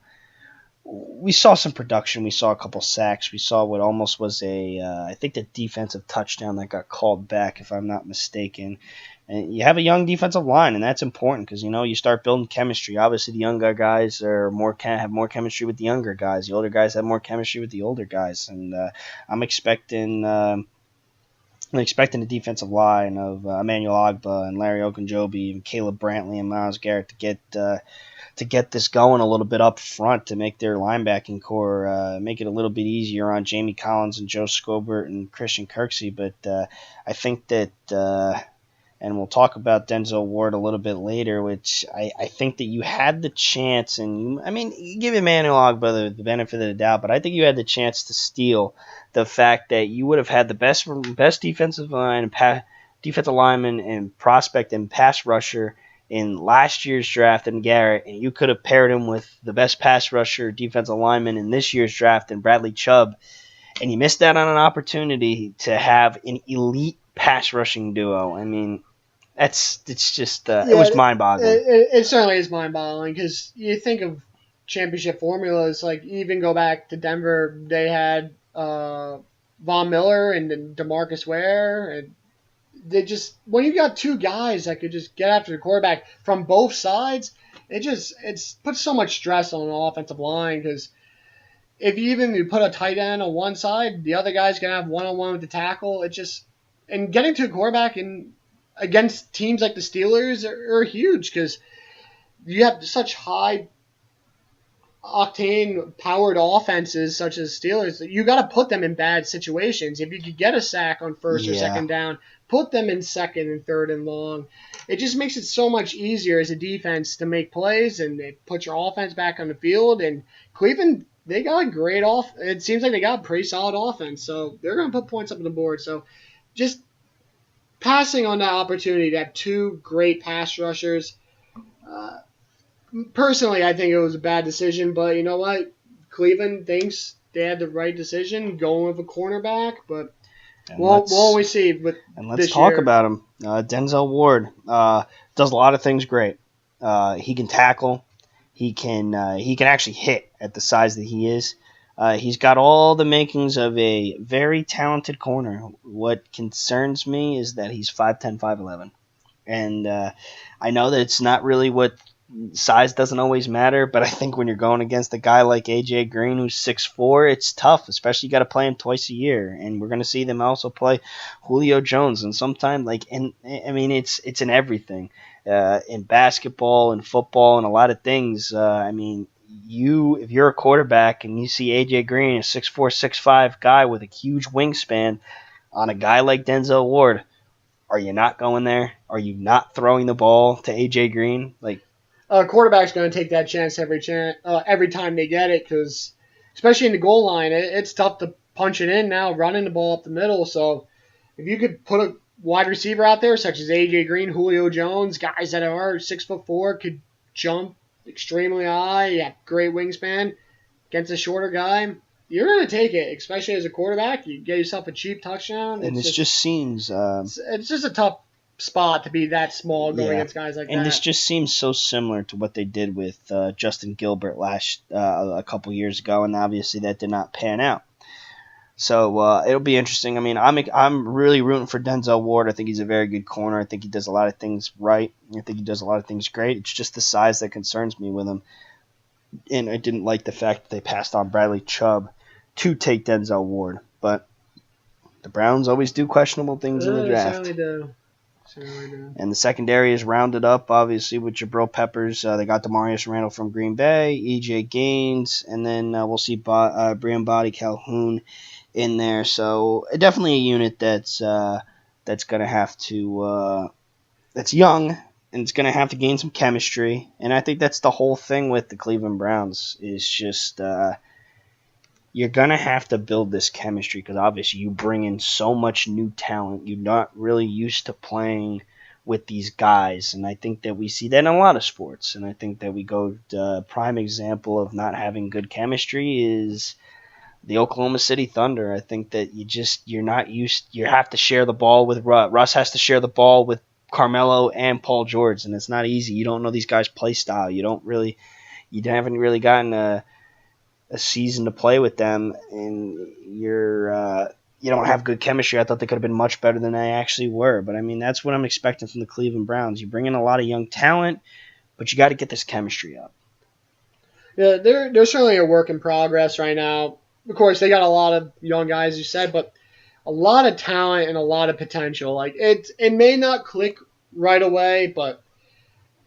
some production. We saw a couple sacks. We saw what almost was I think, the defensive touchdown that got called back, if I'm not mistaken. And you have a young defensive line, and that's important because, you start building chemistry. Obviously, the younger guys have more chemistry with the younger guys. The older guys have more chemistry with the older guys. And I'm expecting the defensive line of Emmanuel Ogbah and Larry Ogunjobi and Caleb Brantley and Myles Garrett to get this going a little bit up front to make their linebacking core make it a little bit easier on Jamie Collins and Joe Scobert and Christian Kirksey. But I think that and we'll talk about Denzel Ward a little bit later, which I think that you had the chance, and you give Emmanuel Ogbah the benefit of the doubt, but I think you had the chance to steal the fact that you would have had the best defensive lineman and prospect and pass rusher in last year's draft in Garrett, and you could have paired him with the best pass rusher defensive lineman in this year's draft in Bradley Chubb, and you missed out on an opportunity to have an elite pass rushing duo. I mean, it was mind-boggling. It certainly is mind-boggling because you think of championship formulas, even go back to Denver, they had Von Miller and then DeMarcus Ware, and when you got two guys that could just get after the quarterback from both sides, it puts so much stress on an offensive line because if you put a tight end on one side, the other guy's gonna have one-on-one with the tackle. And getting to a quarterback against teams like the Steelers are huge because you have such high octane powered offenses such as Steelers that you got to put them in bad situations. If you could get a sack on first or second down, put them in second and third and long. It just makes it so much easier as a defense to make plays and they put your offense back on the field. And Cleveland, they got a great it seems like they got a pretty solid offense, so they're going to put points up on the board. So just passing on that opportunity to have two great pass rushers. Personally, I think it was a bad decision, but you know what? Cleveland thinks they had the right decision going with a cornerback, but we'll always see. And let's talk about him. Denzel Ward does a lot of things great. He can tackle. He can actually hit at the size that he is. He's got all the makings of a very talented corner. What concerns me is that he's 5'10", 5'11". And I know that it's not really what size doesn't always matter, but I think when you're going against a guy like AJ Green who's 6'4", it's tough, especially you got to play him twice a year, and we're going to see them also play Julio Jones, and sometimes I mean it's in everything, in basketball and football and a lot of things. I mean, if you're a quarterback and you see AJ Green, a 6'4", 6'5" guy with a huge wingspan, on a guy like Denzel Ward, are you not going there? Are you not throwing the ball to AJ Green? Like, Quarterback's going to take that chance every time they get it, because especially in the goal line, it's tough to punch it in now, running the ball up the middle. So if you could put a wide receiver out there, such as AJ Green, Julio Jones, guys that are 6'4", could jump extremely high, have great wingspan against a shorter guy, you're going to take it, especially as a quarterback. You get yourself a cheap touchdown. and this just seems It's just a tough spot to be that small going against guys like that. And this just seems so similar to what they did with Justin Gilbert a couple years ago, and obviously that did not pan out. So it'll be interesting. I mean, I'm really rooting for Denzel Ward. I think he's a very good corner. I think he does a lot of things right. I think he does a lot of things great. It's just the size that concerns me with him. And I didn't like the fact that they passed on Bradley Chubb to take Denzel Ward. But the Browns always do questionable things in the draft. Certainly do. And the secondary is rounded up, obviously, with Jabril Peppers. They got Demarius Randall from Green Bay, E.J. Gaines, and then we'll see Brian Body Calhoun in there. So definitely a unit that's going to have to that's young, and it's going to have to gain some chemistry. And I think that's the whole thing with the Cleveland Browns is just you're going to have to build this chemistry because obviously you bring in so much new talent. You're not really used to playing with these guys, and I think that we see that in a lot of sports. And I think that we go the prime example of not having good chemistry is the Oklahoma City Thunder. I think that you're not used. You have to share the ball with Russ. Russ has to share the ball with Carmelo and Paul George, and it's not easy. You don't know these guys' play style. You haven't really gotten a season to play with them, and you don't have good chemistry. I thought they could have been much better than they actually were. But I mean, that's what I'm expecting from the Cleveland Browns. You bring in a lot of young talent, but you got to get this chemistry up. Yeah, they're certainly a work in progress right now. Of course, they got a lot of young guys, you said, but a lot of talent and a lot of potential. Like it may not click right away, but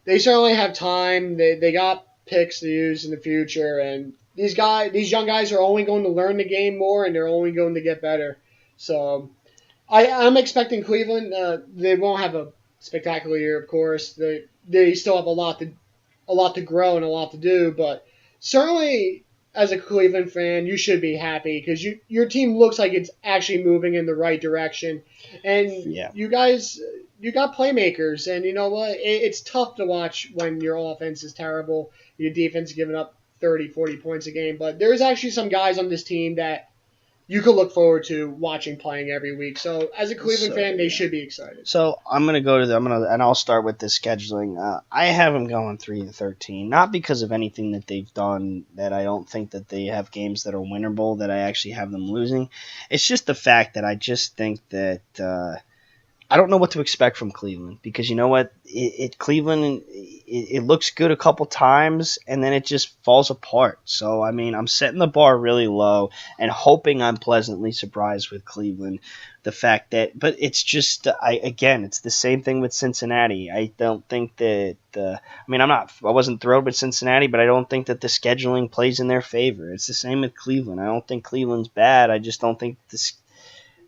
they certainly have time. They got picks to use in the future, and these young guys are only going to learn the game more, and they're only going to get better. So I'm expecting Cleveland. They won't have a spectacular year, of course. They still have a lot to grow and a lot to do, but certainly as a Cleveland fan, you should be happy because your team looks like it's actually moving in the right direction, and you guys. You got playmakers, and you know what? It's tough to watch when your offense is terrible, your defense giving up 30, 40 points a game. But there's actually some guys on this team that you could look forward to watching playing every week. So as a Cleveland fan, they should be excited. So and I'll start with the scheduling. I have them going 3-13, not because of anything that they've done that I don't think that they have games that are winnable that I actually have them losing. It's just the fact that I just think that. I don't know what to expect from Cleveland because you know what? Cleveland looks good a couple times and then it just falls apart. So, I mean, I'm setting the bar really low and hoping I'm pleasantly surprised with Cleveland. The fact that, but it's just, it's the same thing with Cincinnati. I don't think that, I wasn't thrilled with Cincinnati, but I don't think that the scheduling plays in their favor. It's the same with Cleveland. I don't think Cleveland's bad. I just don't think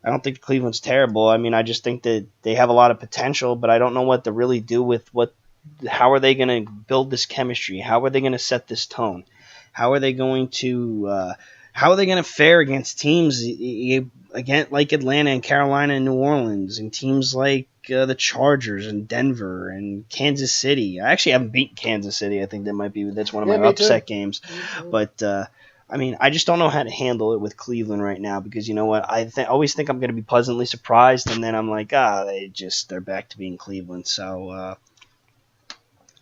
I don't think Cleveland's terrible. I mean, I just think that they have a lot of potential, but I don't know what to really do with how are they going to build this chemistry? How are they going to set this tone? How are they going to fare against teams again like Atlanta and Carolina and New Orleans and teams like the Chargers and Denver and Kansas City? I actually haven't beaten Kansas City. I think that's one of my upset games, but. I mean, I just don't know how to handle it with Cleveland right now because you know what? I always think I'm going to be pleasantly surprised, and then I'm like, they're back to being Cleveland. So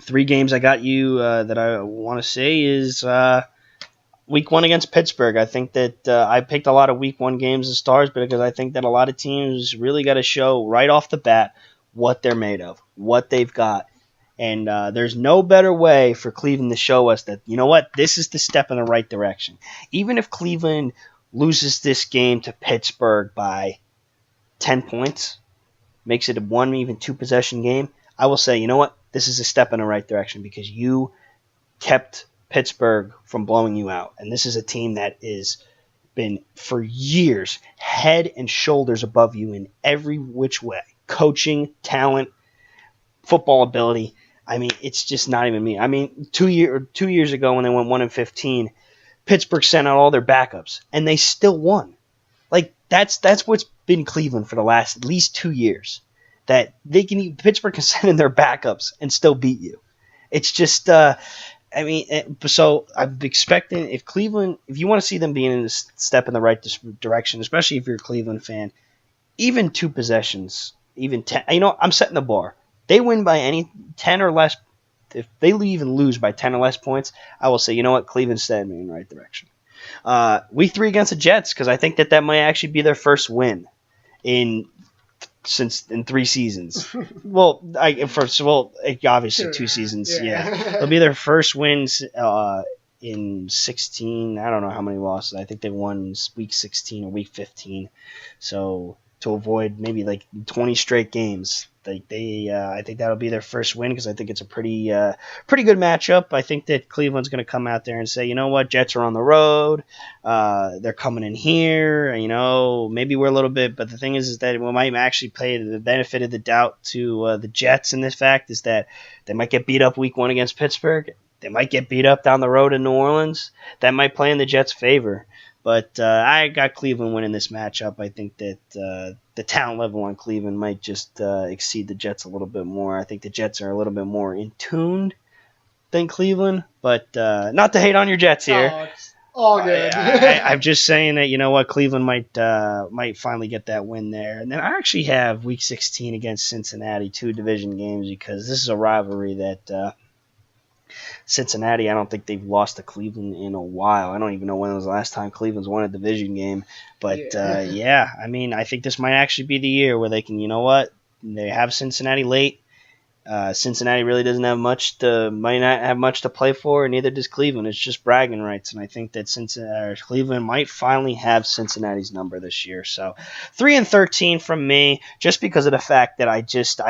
3 games I got you that I want to say is Week 1 against Pittsburgh. I think that I picked a lot of Week 1 games as stars because I think that a lot of teams really got to show right off the bat what they're made of, what they've got. And there's no better way for Cleveland to show us that, you know what, this is the step in the right direction. Even if Cleveland loses this game to Pittsburgh by 10 points, makes it a one, even two possession game, I will say, you know what, this is a step in the right direction because you kept Pittsburgh from blowing you out. And this is a team that is been for years head and shoulders above you in every which way. Coaching, talent, football ability. I mean, it's just not even me. I mean, 2 years ago when they went 1-15, Pittsburgh sent out all their backups and they still won. Like that's what's been Cleveland for the last at least 2 years. That Pittsburgh can send in their backups and still beat you. It's just so I'm expecting if you want to see them being in a step in the right direction, especially if you're a Cleveland fan, even two possessions, even 10, I'm setting the bar. They win by any 10 or less. If they even lose by 10 or less points, I will say, you know what, Cleveland's setting me in the right direction. Week 3 against the Jets, because I think that might actually be their first win in 3 seasons. Obviously 2 seasons. Yeah. It'll be their first wins in 16. I don't know how many losses. I think they won week 16 or week 15. So to avoid maybe like 20 straight games, I think that'll be their first win because I think it's a pretty good matchup. I think that Cleveland's going to come out there and say, you know what, Jets are on the road. They're coming in here. Maybe we're a little bit, but the thing is that we might actually play the benefit of the doubt to the Jets in this fact is that they might get beat up week 1 against Pittsburgh. They might get beat up down the road in New Orleans. That might play in the Jets' favor. But I got Cleveland winning this matchup. I think that the talent level on Cleveland might just exceed the Jets a little bit more. I think the Jets are a little bit more in tune than Cleveland. But not to hate on your Jets here. Oh, it's all good. I'm just saying that, you know what, Cleveland might finally get that win there. And then I actually have Week 16 against Cincinnati, 2 division games, because this is a rivalry that Cincinnati, I don't think they've lost to Cleveland in a while. I don't even know when was the last time Cleveland's won a division game. But, I think this might actually be the year where they can, you know what, they have Cincinnati late. Cincinnati really might not have much to play for, and neither does Cleveland. It's just bragging rights, and I think that Cleveland might finally have Cincinnati's number this year. So 3-13 from me, just because of the fact that I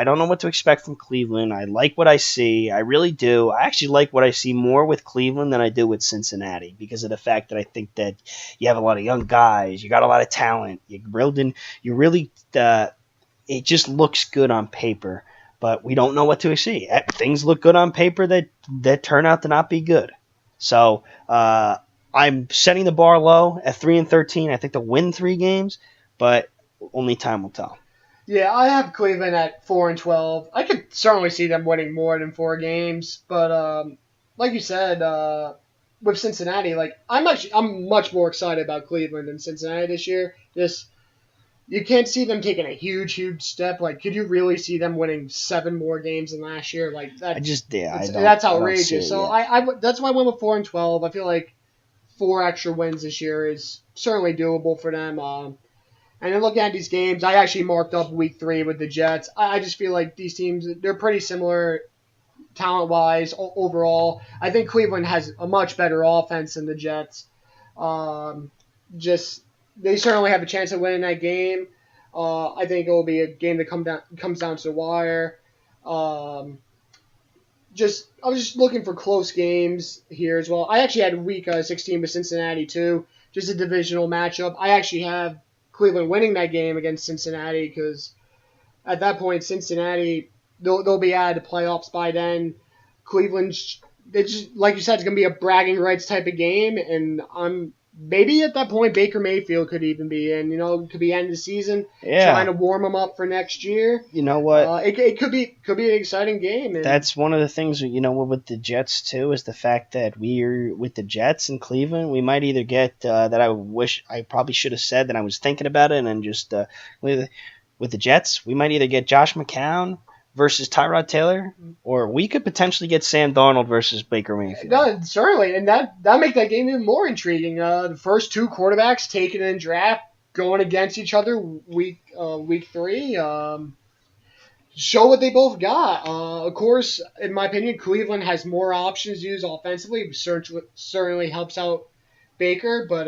don't know what to expect from Cleveland. I like what I see, I really do. I actually like what I see more with Cleveland than I do with Cincinnati, because of the fact that I think that you have a lot of young guys, you got a lot of talent, it just looks good on paper. But we don't know what to see. Things look good on paper that turn out to not be good. So I'm setting the bar low at 3-13. I think they'll win 3 games, but only time will tell. Yeah, I have Cleveland at 4-12. I could certainly see them winning more than 4 games, but like you said, with Cincinnati, I'm much more excited about Cleveland than Cincinnati this year. You can't see them taking a huge step. Like, could you really see them winning 7 more games than last year? Like that. That's outrageous. That's why I went with 4-12. I feel like 4 extra wins this year is certainly doable for them. And then looking at these games, I actually marked up Week 3 with the Jets. I just feel like these teams, they're pretty similar talent-wise overall. I think Cleveland has a much better offense than the Jets. They certainly have a chance of winning that game. I think it will be a game that comes down to the wire. I was just looking for close games here as well. I actually had Week 16 with Cincinnati too, just a divisional matchup. I actually have Cleveland winning that game against Cincinnati because at that point Cincinnati they'll be out of the playoffs by then. Cleveland, like you said, it's gonna be a bragging rights type of game, and maybe at that point, Baker Mayfield could even be in. Could be end of the season, trying to warm him up for next year. You know what? It could be an exciting game. And that's one of the things, with the Jets, too, is the fact that we're with the Jets in Cleveland. We might either get that I wish I probably should have said that I was thinking about it, and then just with the Jets, we might either get Josh McCown versus Tyrod Taylor, or we could potentially get Sam Darnold versus Baker Mayfield. No, certainly, and that make that game even more intriguing. The first 2 quarterbacks taken in draft going against each other week 3. show what they both got. Of course, in my opinion, Cleveland has more options to use offensively. Which certainly helps out Baker, but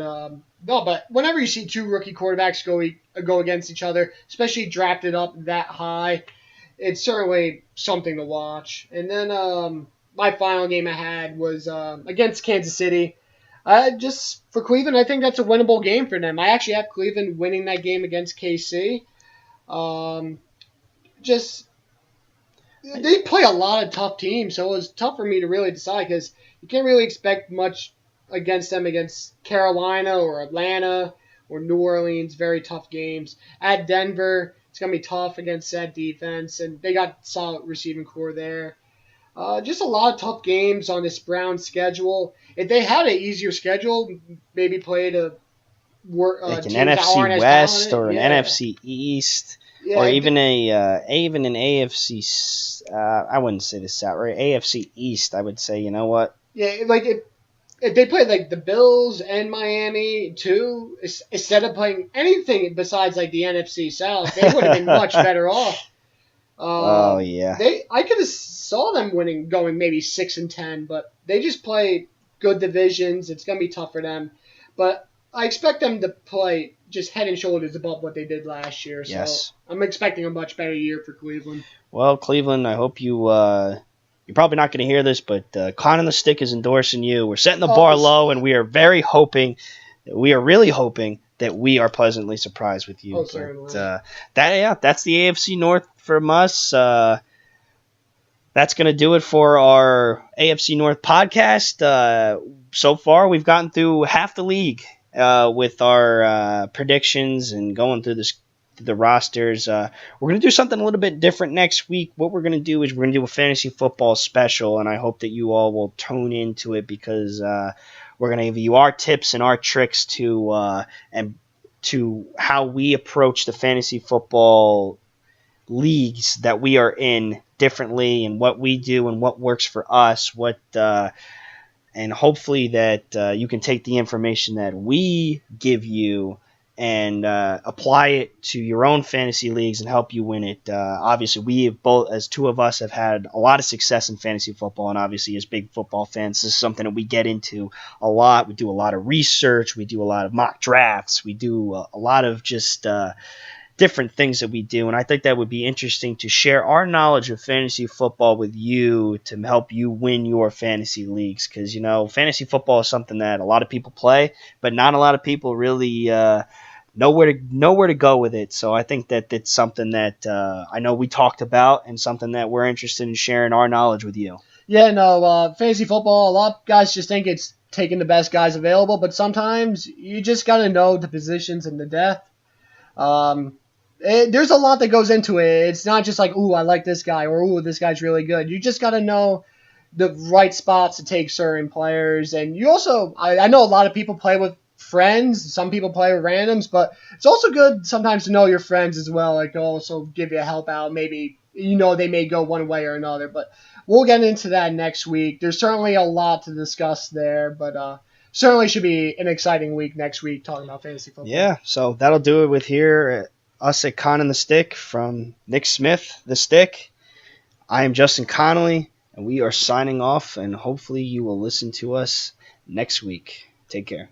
no. But whenever you see two rookie quarterbacks go against each other, especially drafted up that high, it's certainly something to watch. And then my final game I had was against Kansas City. Just for Cleveland, I think that's a winnable game for them. I actually have Cleveland winning that game against KC. Just they play a lot of tough teams, so it was tough for me to really decide because you can't really expect much against them against Carolina or Atlanta or New Orleans. Very tough games. At Denver, it's gonna be tough against that defense, and they got solid receiving core there. Just a lot of tough games on this Browns schedule. If they had an easier schedule, maybe played a like an teams that NFC aren't as West or an talented. NFC East. Yeah, Or yeah. even even an AFC. I wouldn't say the South, right? AFC East. I would say, you know what? Yeah, like if they played like the Bills and Miami too, instead of playing anything besides like the NFC South, they would have been much better off. Oh yeah. I could have saw them winning, going maybe 6-10, but they just play good divisions. It's gonna be tough for them, but I expect them to play just head and shoulders above what they did last year. So Yes. I'm expecting a much better year for Cleveland. Well, Cleveland, I hope you're probably not going to hear this, but Conn and The Stick is endorsing you. We're setting the bar low, and we are really hoping that we are pleasantly surprised with you. Oh, certainly. But that's the AFC North from us. That's going to do it for our AFC North podcast. So far, we've gotten through half the league with our predictions and going through the rosters. We're going to do something a little bit different next week. What we're going to do is we're going to do a fantasy football special, and I hope that you all will tune into it because we're going to give you our tips and our tricks to how we approach the fantasy football leagues that we are in differently and what we do and what works for us, and hopefully that you can take the information that we give you and apply it to your own fantasy leagues and help you win it. Obviously, we have both, as two of us, have had a lot of success in fantasy football, and obviously, as big football fans, this is something that we get into a lot. We do a lot of research. We do a lot of mock drafts. We do a lot of just different things that we do, and I think that would be interesting to share our knowledge of fantasy football with you to help you win your fantasy leagues, because fantasy football is something that a lot of people play, but not a lot of people really know where to go with it. So I think that it's something that I know we talked about and something that we're interested in sharing our knowledge with you. Yeah, no, fantasy football, a lot of guys just think it's taking the best guys available, but sometimes you just got to know the positions and the depth. There's a lot that goes into it. It's not just like, ooh, I like this guy, or ooh, this guy's really good. You just got to know the right spots to take certain players. And you also, I know a lot of people play with friends. Some people play with randoms, but it's also good sometimes to know your friends as well. Like, also give you a help out. Maybe, they may go one way or another, but we'll get into that next week. There's certainly a lot to discuss there, but certainly should be an exciting week next week talking about fantasy football. Yeah, so that'll do it with here. Us at Conn and The Stick from Nick Smith, The Stick. I am Justin Connolly, and we are signing off, and hopefully you will listen to us next week. Take care.